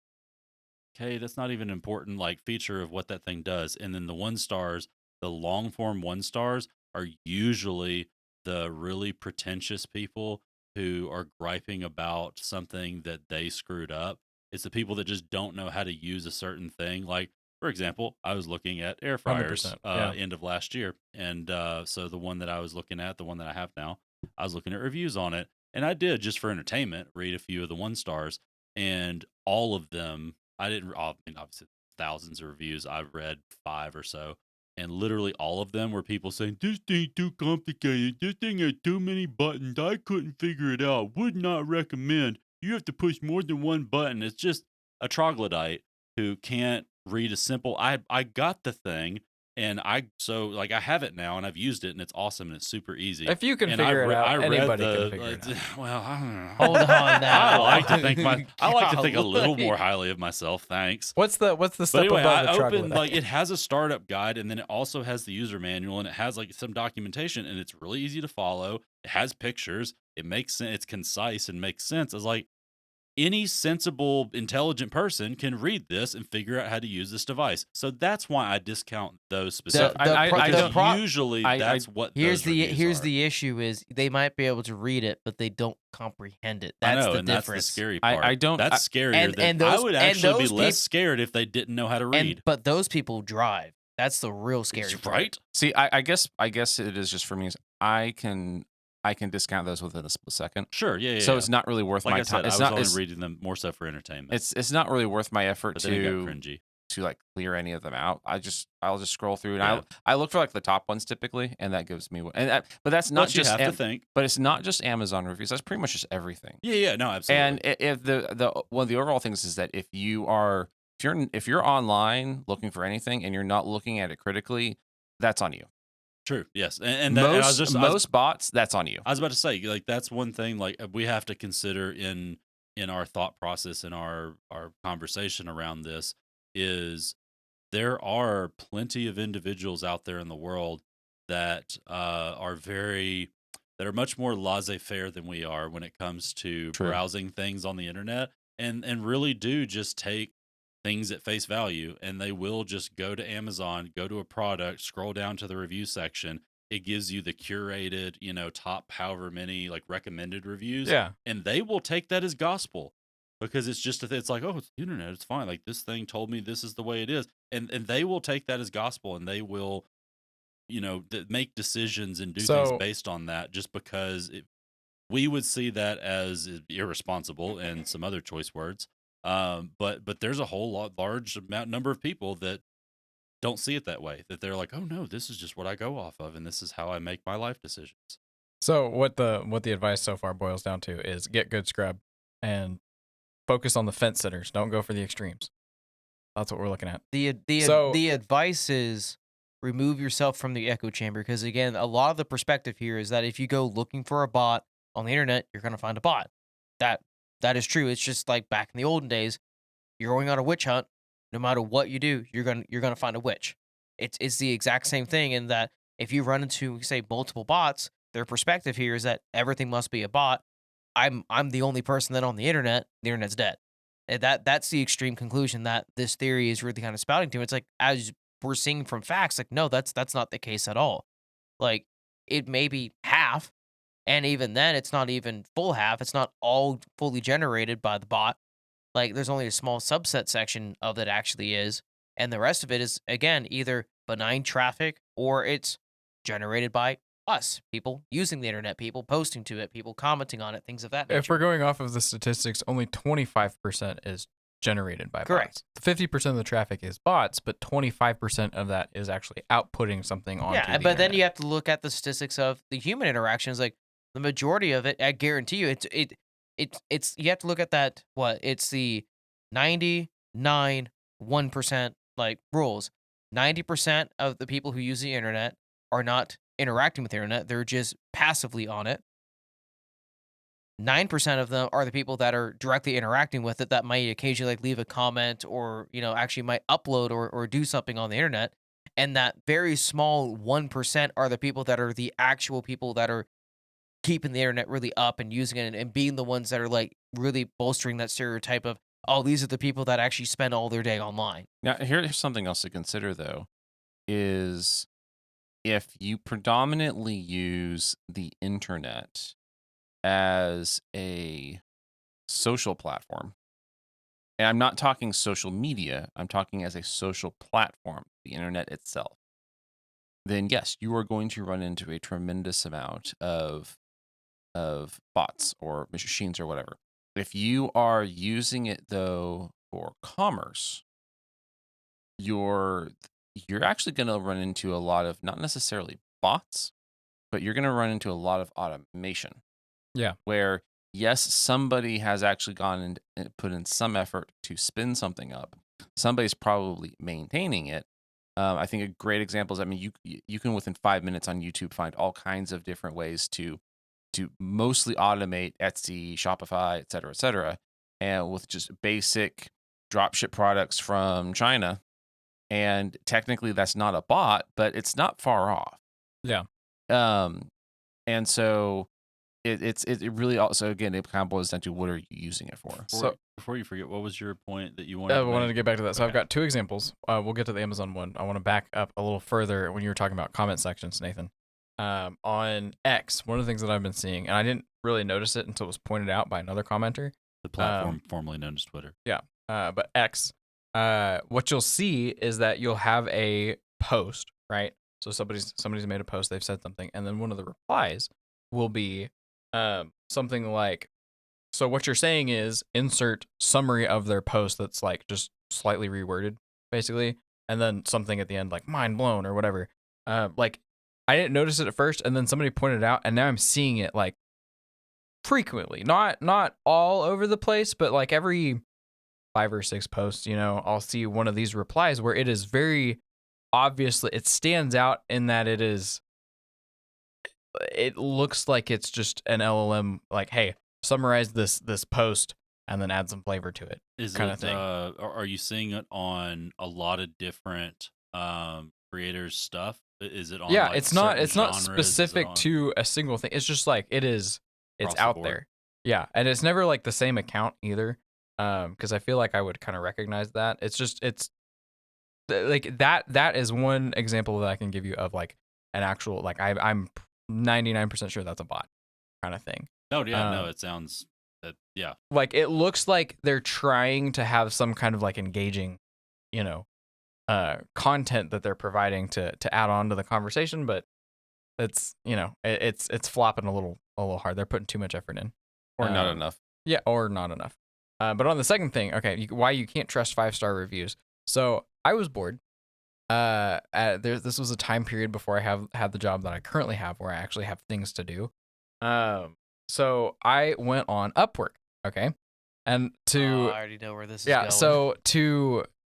Speaker 3: okay, that's not even an important like feature of what that thing does. And then the 1 stars, the long form 1 stars are usually the really pretentious people who are griping about something that they screwed up. It's the people that just don't know how to use a certain thing. Like, for example, I was looking at air fryers
Speaker 1: 100%. Yeah.
Speaker 3: end of last year, and so the one that I was looking at, the one that I have now, I was looking at reviews on it, and I did just for entertainment read a few of the 1 stars, and all of them I didn't. I mean, obviously thousands of reviews. I've read 5 or so, and literally all of them were people saying this thing too complicated. This thing has too many buttons. I couldn't figure it out. Would not recommend. You have to push more than one button. It's just a troglodyte who can't read a simple. I got the thing, and I have it now, and I've used it, and it's awesome, and it's super easy.
Speaker 1: If you can
Speaker 3: And
Speaker 1: figure it out,
Speaker 3: I read
Speaker 1: anybody
Speaker 3: the
Speaker 1: can figure it out.
Speaker 3: well, I don't know.
Speaker 2: Hold on now.
Speaker 3: I like to think a little
Speaker 2: Golly.
Speaker 3: more highly of myself. Thanks.
Speaker 1: What's the
Speaker 3: But
Speaker 1: step
Speaker 3: anyway,
Speaker 1: above the
Speaker 3: I opened
Speaker 1: troglodyte?
Speaker 3: it has a startup guide, and then it also has the user manual, and it has some documentation, and it's really easy to follow. It has pictures. It makes sense. It's concise and makes sense. I was like, any sensible, intelligent person can read this and figure out how to use this device. So that's why I discount those specific. Usually that's what.
Speaker 2: Here's
Speaker 3: those reviews are.
Speaker 2: the issue is they might be able to read it, but they don't comprehend it.
Speaker 3: I
Speaker 2: That's
Speaker 3: know,
Speaker 2: the
Speaker 3: and
Speaker 2: difference.
Speaker 3: that's the scary part.
Speaker 4: I don't.
Speaker 3: That's scarier. I would actually be less scared if they didn't know how to read.
Speaker 2: But those people drive. That's the real scary part.
Speaker 3: Right?
Speaker 4: See, I guess it is just for me. Is I can discount those within a split second.
Speaker 3: Sure, yeah.
Speaker 4: So it's not really worth my time.
Speaker 3: I was only reading them more so for entertainment.
Speaker 4: It's not really worth my effort
Speaker 3: cringy.
Speaker 4: to like clear any of them out. I'll just scroll through, and
Speaker 3: Yeah.
Speaker 4: I look for like the top ones typically, and that gives me but that's not
Speaker 3: But you
Speaker 4: just
Speaker 3: have to think.
Speaker 4: but it's not just Amazon reviews. That's pretty much just everything.
Speaker 3: Yeah, no, absolutely.
Speaker 4: And if the one of the overall things is that if you're online looking for anything and you're not looking at it critically, that's on you.
Speaker 3: True. Yes, and
Speaker 4: most bots, that's on you.
Speaker 3: I was about to say, like, that's one thing like we have to consider in our thought process, in our conversation around this, is there are plenty of individuals out there in the world that are much more laissez-faire than we are when it comes to browsing things on the internet, and really do just take things at face value, and they will just go to Amazon, go to a product, scroll down to the review section. It gives you the curated, top however many like recommended reviews.
Speaker 1: Yeah.
Speaker 3: And they will take that as gospel because it's just it's like, oh, it's the internet, it's fine. Like this thing told me this is the way it is. And they will take that as gospel, and they will, make decisions and do things based on that, just because we would see that as irresponsible and some other choice words. But there's a large number of people that don't see it that way, that they're like, oh no, this is just what I go off of, and this is how I make my life decisions.
Speaker 1: So what the advice so far boils down to is get good scrub and focus on the fence sitters. Don't go for the extremes. That's what we're looking at.
Speaker 2: The advice is remove yourself from the echo chamber, because again, a lot of the perspective here is that if you go looking for a bot on the internet, you're going to find a bot. That is true. It's just like back in the olden days, you're going on a witch hunt. No matter what you do, you're gonna find a witch. It's the exact same thing in that if you run into, say, multiple bots, their perspective here is that everything must be a bot. I'm the only person that on the internet's dead. And that's the extreme conclusion that this theory is really kind of spouting to. It's like, as we're seeing from facts, like, no, that's not the case at all. Like, it may be half. And even then, it's not even full half. It's not all fully generated by the bot. Like, there's only a small subset section of it actually is. And the rest of it is, again, either benign traffic or it's generated by us, people using the internet, people posting to it, people commenting on it, things of that nature.
Speaker 1: If we're going off of the statistics, only 25% is generated by
Speaker 2: Correct.
Speaker 1: bots. 50% of the traffic is bots, but 25% of that is actually outputting something onto the internet.
Speaker 2: Then you have to look at the statistics of the human interactions. Like, the majority of it, I guarantee you, it's you have to look at that. It's the 99.1% like rules. 90% of the people who use the internet are not interacting with the internet; they're just passively on it. 9% of them are the people that are directly interacting with it, that might occasionally like leave a comment or actually might upload or do something on the internet. And that very small 1% are the people that are the actual people that are keeping the internet really up and using it and being the ones that are like really bolstering that stereotype of, oh, these are the people that actually spend all their day online.
Speaker 4: Now, here's something else to consider, though, is if you predominantly use the internet as a social platform, and I'm not talking social media, I'm talking as a social platform, the internet itself, then yes, you are going to run into a tremendous amount of bots or machines or whatever. If you are using it though for commerce, you're you're actually going to run into a lot of not necessarily bots, but you're going to run into a lot of automation.
Speaker 1: Yeah.
Speaker 4: Where yes, somebody has actually gone and put in some effort to spin something up. Somebody's probably maintaining it. I think a great example is, I mean, you can within 5 minutes on YouTube find all kinds of different ways to mostly automate Etsy, Shopify, et cetera, and with just basic dropship products from China. And technically, that's not a bot, but it's not far off.
Speaker 1: Yeah.
Speaker 4: And so it really also, again, it kind of boils down to what are you using it for.
Speaker 3: Before you forget, what was your point that you
Speaker 1: I
Speaker 3: wanted?
Speaker 1: wanted to get back to that. So
Speaker 3: Okay.
Speaker 1: I've got 2 examples. We'll get to the Amazon one. I want to back up a little further when you were talking about comment sections, Nathan. On X, one of the things that I've been seeing, and I didn't really notice it until it was pointed out by another commenter.
Speaker 3: The platform formerly known as Twitter.
Speaker 1: Yeah. But X, what you'll see is that you'll have a post, right? So somebody's made a post, they've said something, and then one of the replies will be something like, so what you're saying is insert summary of their post that's like just slightly reworded, basically, and then something at the end like mind blown or whatever. Like I didn't notice it at first, and then somebody pointed it out, and now I'm seeing it like frequently, not all over the place, but like every 5 or 6 posts, I'll see one of these replies where it is very obviously, it stands out in that it looks like it's just an LLM, like, hey, summarize this post and then add some flavor to it. Kind of thing.
Speaker 3: Are you seeing it on a lot of different creators' stuff? Is it on?
Speaker 1: Yeah,
Speaker 3: like
Speaker 1: it's not
Speaker 3: genres?
Speaker 1: specific to a single thing. It's just like it's out there. Yeah, and it's never like the same account either. Because I feel like I would kind of recognize that. It's like that is one example that I can give you of like an actual, like I'm 99% sure that's a bot kind of thing.
Speaker 3: Oh yeah, no, it sounds that, yeah.
Speaker 1: Like it looks like they're trying to have some kind of like engaging, content that they're providing to add on to the conversation, but it's it's flopping a little hard. They're putting too much effort in,
Speaker 4: or not enough.
Speaker 1: Yeah, or not enough. But on the second thing, okay, why you can't trust 5-star reviews. So I was bored. This was a time period before I had the job that I currently have, where I actually have things to do. So I went on Upwork. Okay, and
Speaker 2: I already know where this is going.
Speaker 1: So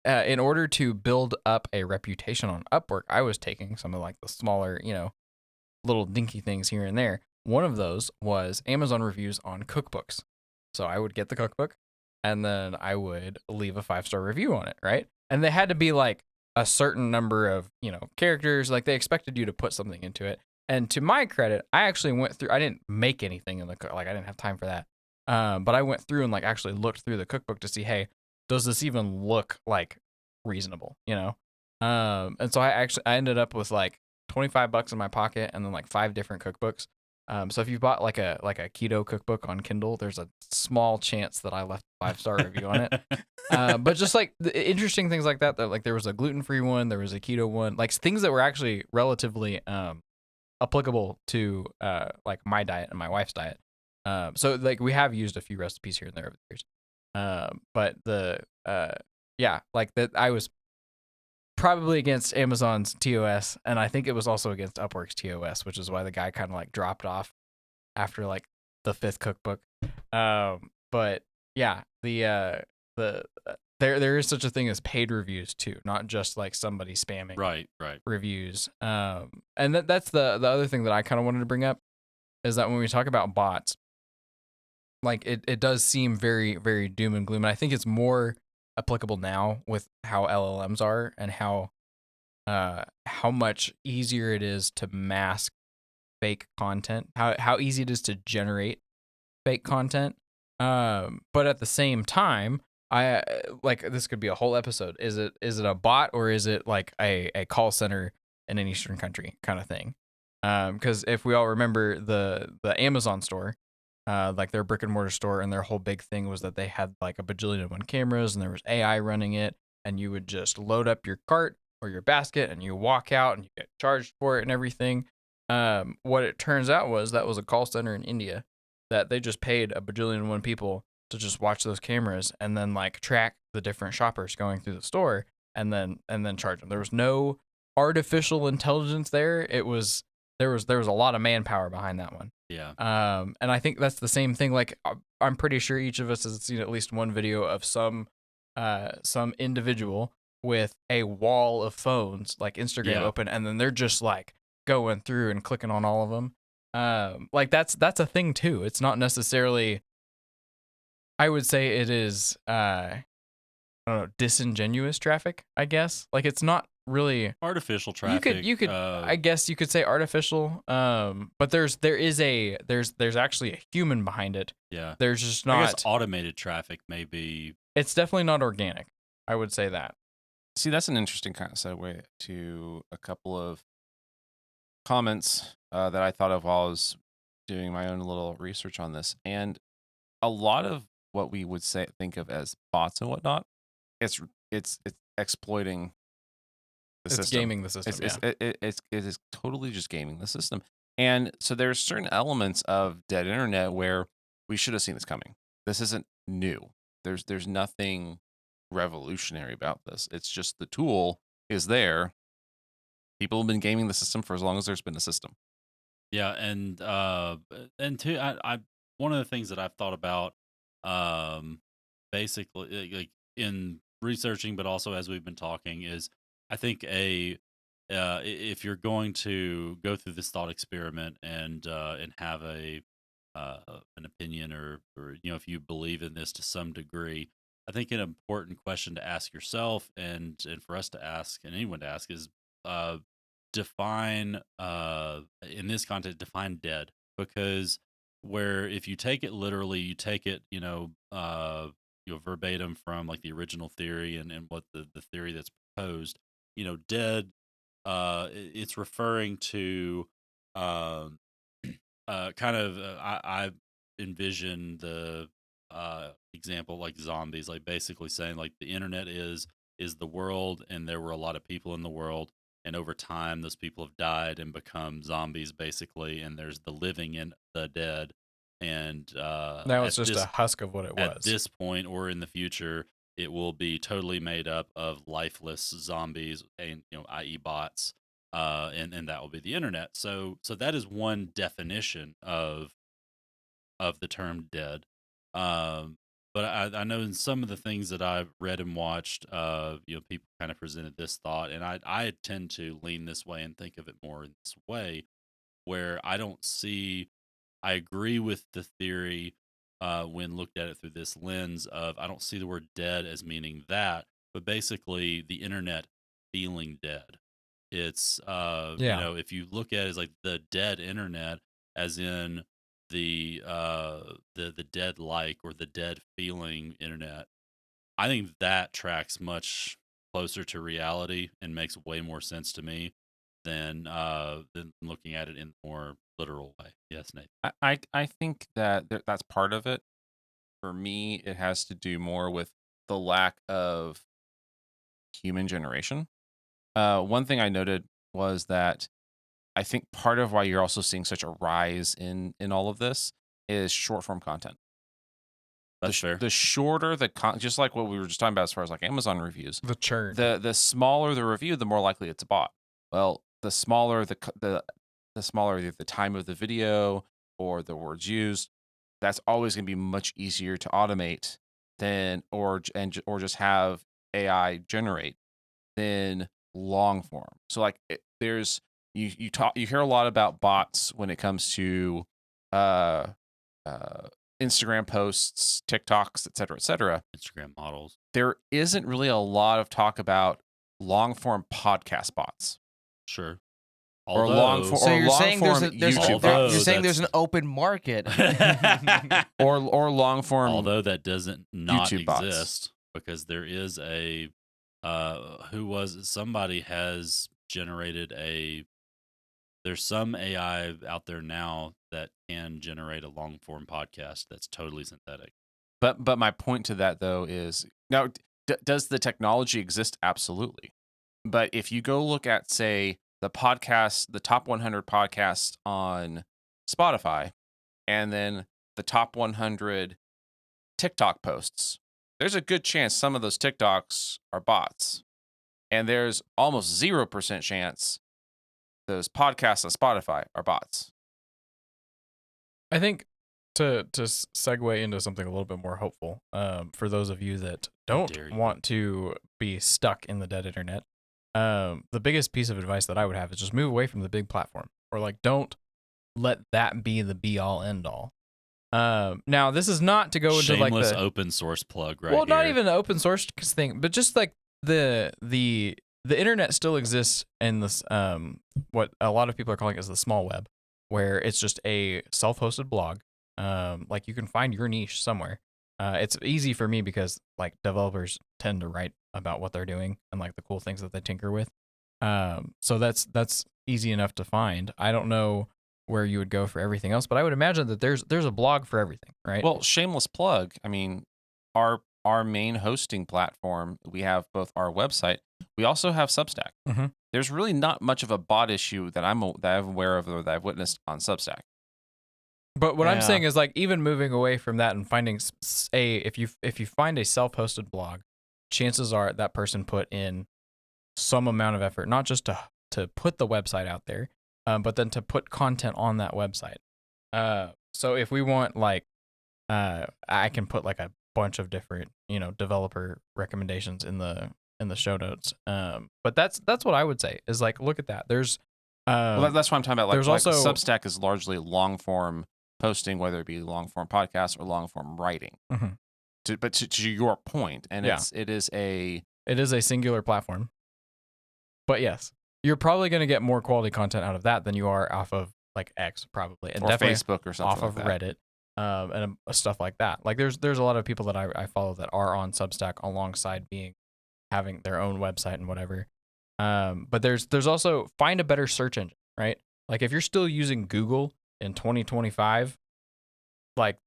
Speaker 1: in order to build up a reputation on Upwork, I was taking some of like the smaller, little dinky things here and there. One of those was Amazon reviews on cookbooks. So I would get the cookbook, and then I would leave a 5-star review on it, right? And they had to be like a certain number of, characters. Like they expected you to put something into it. And to my credit, I actually went through. I didn't make anything in the like I didn't have time for that. But I went through and like actually looked through the cookbook to see, hey, does this even look like reasonable? And so I ended up with like $25 in my pocket, and then like 5 different cookbooks. So if you bought like a keto cookbook on Kindle, there's a small chance that I left a 5-star review on it. But just like the interesting things like that, like there was a gluten-free one, there was a keto one, like things that were actually relatively applicable to like my diet and my wife's diet. So like we have used a few recipes here and there over the years. But like that, I was probably against Amazon's TOS, and I think it was also against Upwork's TOS, which is why the guy kind of like dropped off after like the 5th cookbook. But yeah, there is such a thing as paid reviews too, not just like somebody spamming
Speaker 3: right
Speaker 1: reviews. And that's the other thing that I kind of wanted to bring up is that when we talk about bots, like it does seem very, very doom and gloom, and I think it's more applicable now with how LLMs are and how much easier it is to mask fake content, how easy it is to generate fake content. But at the same time, I like this could be a whole episode. Is it a bot, or is it like a call center in an Eastern country kind of thing? Because if we all remember the Amazon store, like their brick and mortar store, and their whole big thing was that they had like a bajillion and one cameras, and there was AI running it, and you would just load up your cart or your basket, and you walk out, and you get charged for it and everything. What it turns out was that was a call center in India that they just paid a bajillion and one people to just watch those cameras and then like track the different shoppers going through the store and then charge them. There was no artificial intelligence there. There was a lot of manpower behind that one.
Speaker 3: Yeah.
Speaker 1: And I think that's the same thing. Like I'm pretty sure each of us has seen at least one video of some individual with a wall of phones, like Instagram open, and then they're just like going through and clicking on all of them. Like that's a thing too. It's not necessarily, I would say it is, I don't know, disingenuous traffic, I guess. Like it's not really
Speaker 3: artificial traffic.
Speaker 1: You could I guess you could say artificial. But there's actually a human behind it.
Speaker 3: Yeah.
Speaker 1: There's just not.
Speaker 3: I guess automated traffic maybe.
Speaker 1: It's definitely not organic. I would say that.
Speaker 4: See, that's an interesting kind of segue to a couple of comments that I thought of while I was doing my own little research on this. And a lot of what we would think of as bots and whatnot, it's exploiting the system.
Speaker 1: It's gaming the system.
Speaker 4: It is totally just gaming the system. And so there's certain elements of dead internet where we should have seen this coming. This isn't new. There's nothing revolutionary about this. It's just the tool is there. People have been gaming the system for as long as there's been a system.
Speaker 3: Yeah, and too, I one of the things that I've thought about, basically, like in researching, but also as we've been talking, is I think if you're going to go through this thought experiment and have an opinion or if you believe in this to some degree, I think an important question to ask yourself and for us to ask and anyone to ask is define in this context define dead, because where if you take it literally, you take it verbatim from like the original theory and what the theory that's proposed, dead, it's referring to kind of I envision the example like zombies, like basically saying like the internet is the world, and there were a lot of people in the world, and over time those people have died and become zombies basically, and there's the living and the dead, and
Speaker 1: now it's just a husk of what it was
Speaker 3: at this point, or in the future it will be totally made up of lifeless zombies, and i.e. bots, and that will be the internet. So that is one definition of the term dead. But I know in some of the things that I've read and watched, people kind of presented this thought, and I tend to lean this way and think of it more in this way, where I agree with the theory when looked at it through this lens of, I don't see the word dead as meaning that, but basically the internet feeling dead. It's if you look at it as like the dead internet, as in the dead like or the dead feeling internet, I think that tracks much closer to reality and makes way more sense to me than looking at it in a more literal way. Yes, Nate.
Speaker 4: I think that that's part of it. For me, it has to do more with the lack of human generation. One thing I noted was that I think part of why you're also seeing such a rise in all of this is short form content.
Speaker 3: That's fair.
Speaker 4: The shorter the just like what we were just talking about as far as like Amazon reviews,
Speaker 1: the churn.
Speaker 4: The smaller the review, the more likely it's a bot. Well, the smaller the smaller the time of the video or the words used, that's always going to be much easier to automate than or just have AI generate than long form. So like there's you hear a lot about bots when it comes to Instagram posts, TikToks, et cetera.
Speaker 3: Instagram models.
Speaker 4: There isn't really a lot of talk about long form podcast bots.
Speaker 3: Sure.
Speaker 4: Or long form.
Speaker 2: So you're saying
Speaker 4: YouTube
Speaker 2: you're saying there's an open market,
Speaker 4: or long form.
Speaker 3: Although that doesn't not
Speaker 4: YouTube
Speaker 3: exist, because there is a somebody has generated there's some AI out there now that can generate a long form podcast that's totally synthetic.
Speaker 4: But my point to that though is now, does the technology exist? Absolutely. But if you go look at, say, the top 100 podcasts on Spotify, and then the top 100 TikTok posts, there's a good chance some of those TikToks are bots. And there's almost 0% chance those podcasts on Spotify are bots.
Speaker 1: I think to segue into something a little bit more hopeful, for those of you that don't want to be stuck in the dead internet, the biggest piece of advice that I would have is just move away from the big platform, or like don't let that be the be all end all. Now this is not to go into like the
Speaker 3: open source plug, right?
Speaker 1: Well,
Speaker 3: here.
Speaker 1: not even the open source thing, but just like the internet still exists in this what a lot of people are calling is the small web, where it's just a self-hosted blog. Like you can find your niche somewhere. It's easy for me because like developers tend to write about what they're doing and like the cool things that they tinker with. So that's easy enough to find. I don't know where you would go for everything else, but I would imagine that there's a blog for everything, right?
Speaker 4: Well, shameless plug. I mean, our main hosting platform, we have both our website. We also have Substack.
Speaker 1: Mm-hmm.
Speaker 4: There's really not much of a bot issue that I'm aware of or that I've witnessed on Substack.
Speaker 1: But what I'm saying is like even moving away from that and finding if you find a self-hosted blog, chances are that person put in some amount of effort, not just to put the website out there, but then to put content on that website. So if we want like, I can put like a bunch of different developer recommendations in the show notes. But that's what I would say is like look at that. There's
Speaker 4: well, that's what I'm talking about. Like,
Speaker 1: there's also
Speaker 4: Substack is largely long form posting, whether it be long form podcasts or long form writing.
Speaker 1: Mm-hmm.
Speaker 4: But to your point, and it is a
Speaker 1: singular platform. But yes, you're probably going to get more quality content out of that than you are off of like X probably, and
Speaker 4: or
Speaker 1: definitely
Speaker 4: Facebook or something
Speaker 1: off of Reddit, and stuff like that. Like there's a lot of people that I follow that are on Substack alongside having their own website and whatever. But there's also find a better search engine, right? Like if you're still using Google in 2025, like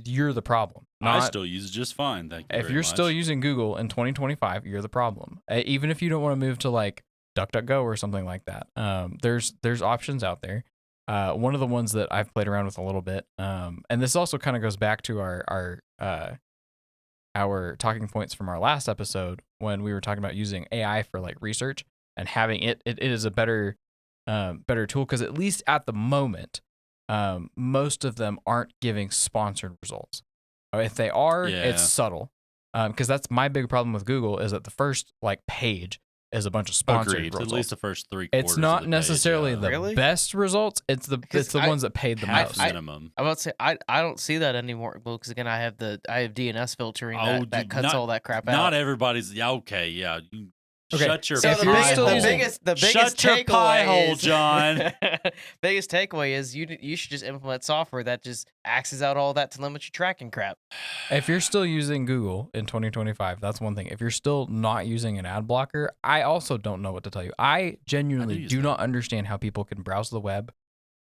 Speaker 1: you're the problem.
Speaker 3: I still use it just fine. Thank you.
Speaker 1: If you're still using Google in 2025, you're the problem. Even if you don't want to move to like DuckDuckGo or something like that, there's options out there. One of the ones that I've played around with a little bit, and this also kind of goes back to our talking points from our last episode when we were talking about using AI for like research and having it is a better tool because at least at the moment, most of them aren't giving sponsored results. If they are, it's subtle. Because that's my big problem with Google is that the first like page is a bunch of sponsored results.
Speaker 3: At least the first 3 quarters.
Speaker 1: It's not
Speaker 3: of the
Speaker 1: necessarily
Speaker 3: page,
Speaker 1: the best results. It's the ones that paid the most.
Speaker 3: Minimum.
Speaker 2: I about to say I don't see that anymore. Well, because again, I have DNS filtering that cuts all that crap out.
Speaker 3: Not everybody's. Okay. Shut your
Speaker 2: so the biggest
Speaker 3: your pie hole, John.
Speaker 2: Biggest takeaway is you should just implement software that just axes out all that telemetry tracking crap.
Speaker 1: If you're still using Google in 2025, that's one thing. If you're still not using an ad blocker, I also don't know what to tell you. I genuinely do not understand how people can browse the web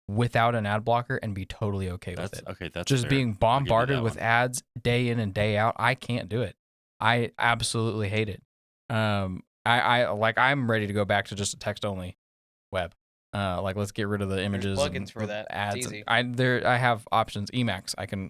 Speaker 1: without an ad blocker and be totally okay with it.
Speaker 3: Okay, that's
Speaker 1: just
Speaker 3: fair.
Speaker 1: being bombarded with ads day in and day out. I can't do it. I absolutely hate it. I'm ready to go back to just a text only web. Like let's get rid of the images.
Speaker 2: There's plugins
Speaker 1: and
Speaker 2: for that.
Speaker 1: Ads.
Speaker 2: It's easy.
Speaker 1: I have options. Emacs. I can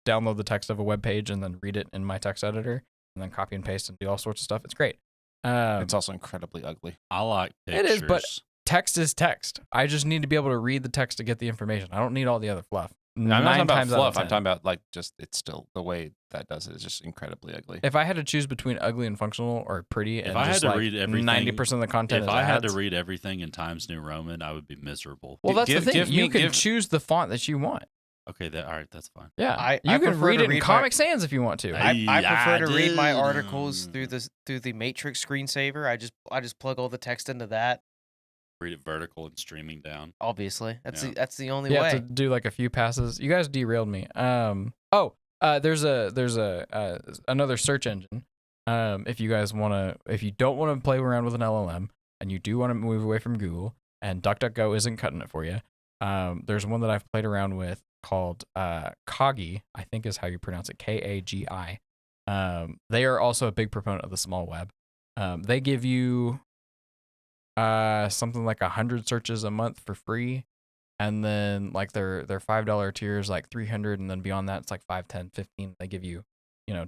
Speaker 1: download the text of a web page and then read it in my text editor and then copy and paste and do all sorts of stuff. It's great.
Speaker 4: It's also incredibly ugly.
Speaker 3: I like pictures.
Speaker 1: It is, but text is text. I just need to be able to read the text to get the information. I don't need all the other fluff.
Speaker 4: I'm not talking about fluff. I'm talking about like just it's still the way that does it is just incredibly ugly.
Speaker 1: If I had to choose between ugly and functional or pretty, and
Speaker 3: if I
Speaker 1: just
Speaker 3: had to
Speaker 1: like
Speaker 3: read everything,
Speaker 1: 90% of the content,
Speaker 3: if I had to read everything in Times New Roman, I would be miserable.
Speaker 1: Well, that's the thing. You can choose the font that you want.
Speaker 3: Okay, all right, that's fine.
Speaker 1: Yeah, you can read it in Comic Sans if you want to.
Speaker 2: I prefer to read my articles through the Matrix screensaver. I just plug all the text into that.
Speaker 3: Read it vertical and streaming down.
Speaker 2: Obviously, that's the only way.
Speaker 1: Yeah, to do like a few passes. You guys derailed me. There's another search engine. If you don't want to play around with an LLM and you do want to move away from Google and DuckDuckGo isn't cutting it for you. There's one that I've played around with called Kagi, I think is how you pronounce it, Kagi. They are also a big proponent of the small web. They give you something like 100 searches a month for free, and then like their $5 tiers like 300, and then beyond that it's like 5, 10, 15. They give you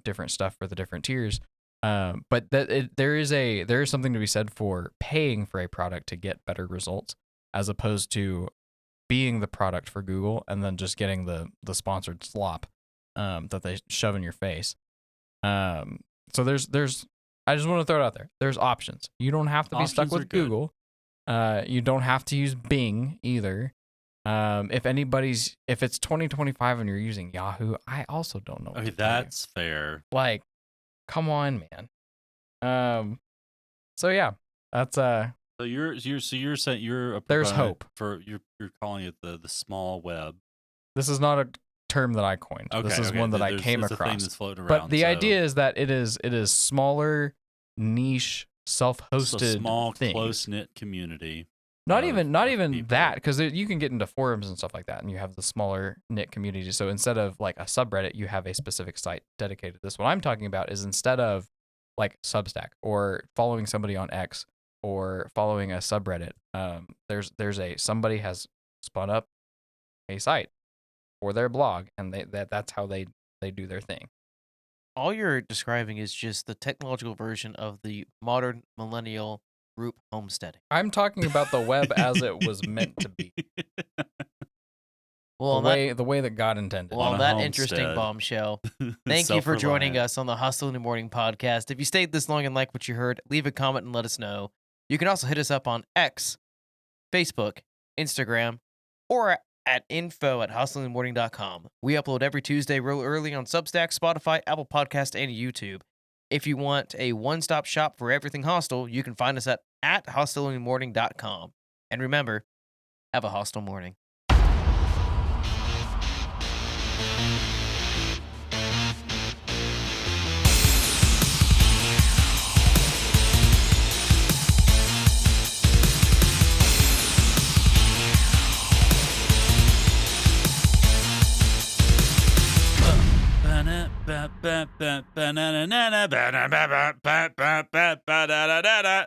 Speaker 1: different stuff for the different tiers. But there is something to be said for paying for a product to get better results, as opposed to being the product for Google and then just getting the sponsored slop that they shove in your face. So there's I just want to throw it out there. There's options. You don't have to be stuck with Google. You don't have to use Bing either. If it's 2025 and you're using Yahoo, I also don't know.
Speaker 3: Okay, that's fair.
Speaker 1: Like, come on, man. So yeah, that's
Speaker 3: So you're saying you're a
Speaker 1: there's hope
Speaker 3: for you're calling it the small web.
Speaker 1: This is not a term that I coined.
Speaker 3: Okay,
Speaker 1: this is one that I came
Speaker 3: it's
Speaker 1: across.
Speaker 3: A thing that's floating around,
Speaker 1: but the idea is that it is smaller, niche, self-hosted,
Speaker 3: small,
Speaker 1: things.
Speaker 3: close-knit community.
Speaker 1: Not even
Speaker 3: people.
Speaker 1: that, because you can get into forums and stuff like that, and you have the smaller knit community. So instead of like a subreddit, you have a specific site dedicated to this. What I'm talking about is instead of like Substack or following somebody on X or following a subreddit, somebody has spun up a site for their blog, and that's how they do their thing.
Speaker 2: All you're describing is just the technological version of the modern millennial group homesteading.
Speaker 1: I'm talking about the web as it was meant to be.
Speaker 2: Well,
Speaker 1: the way that God intended.
Speaker 2: Well, on that interesting bombshell, thank you for joining us on the Hostility Morning podcast. If you stayed this long and like what you heard, leave a comment and let us know. You can also hit us up on X, Facebook, Instagram, or at info@hostilitymorning.com. We upload every Tuesday real early on Substack, Spotify, Apple Podcast, and YouTube. If you want a one-stop shop for everything hostile, you can find us at hostilitymorning.com. And remember, have a hostile morning.
Speaker 3: Ba-na-ba-ba-ba-ba-na-na-na-ba-na-ba-ba-ba-ba-ba-da-da-da-da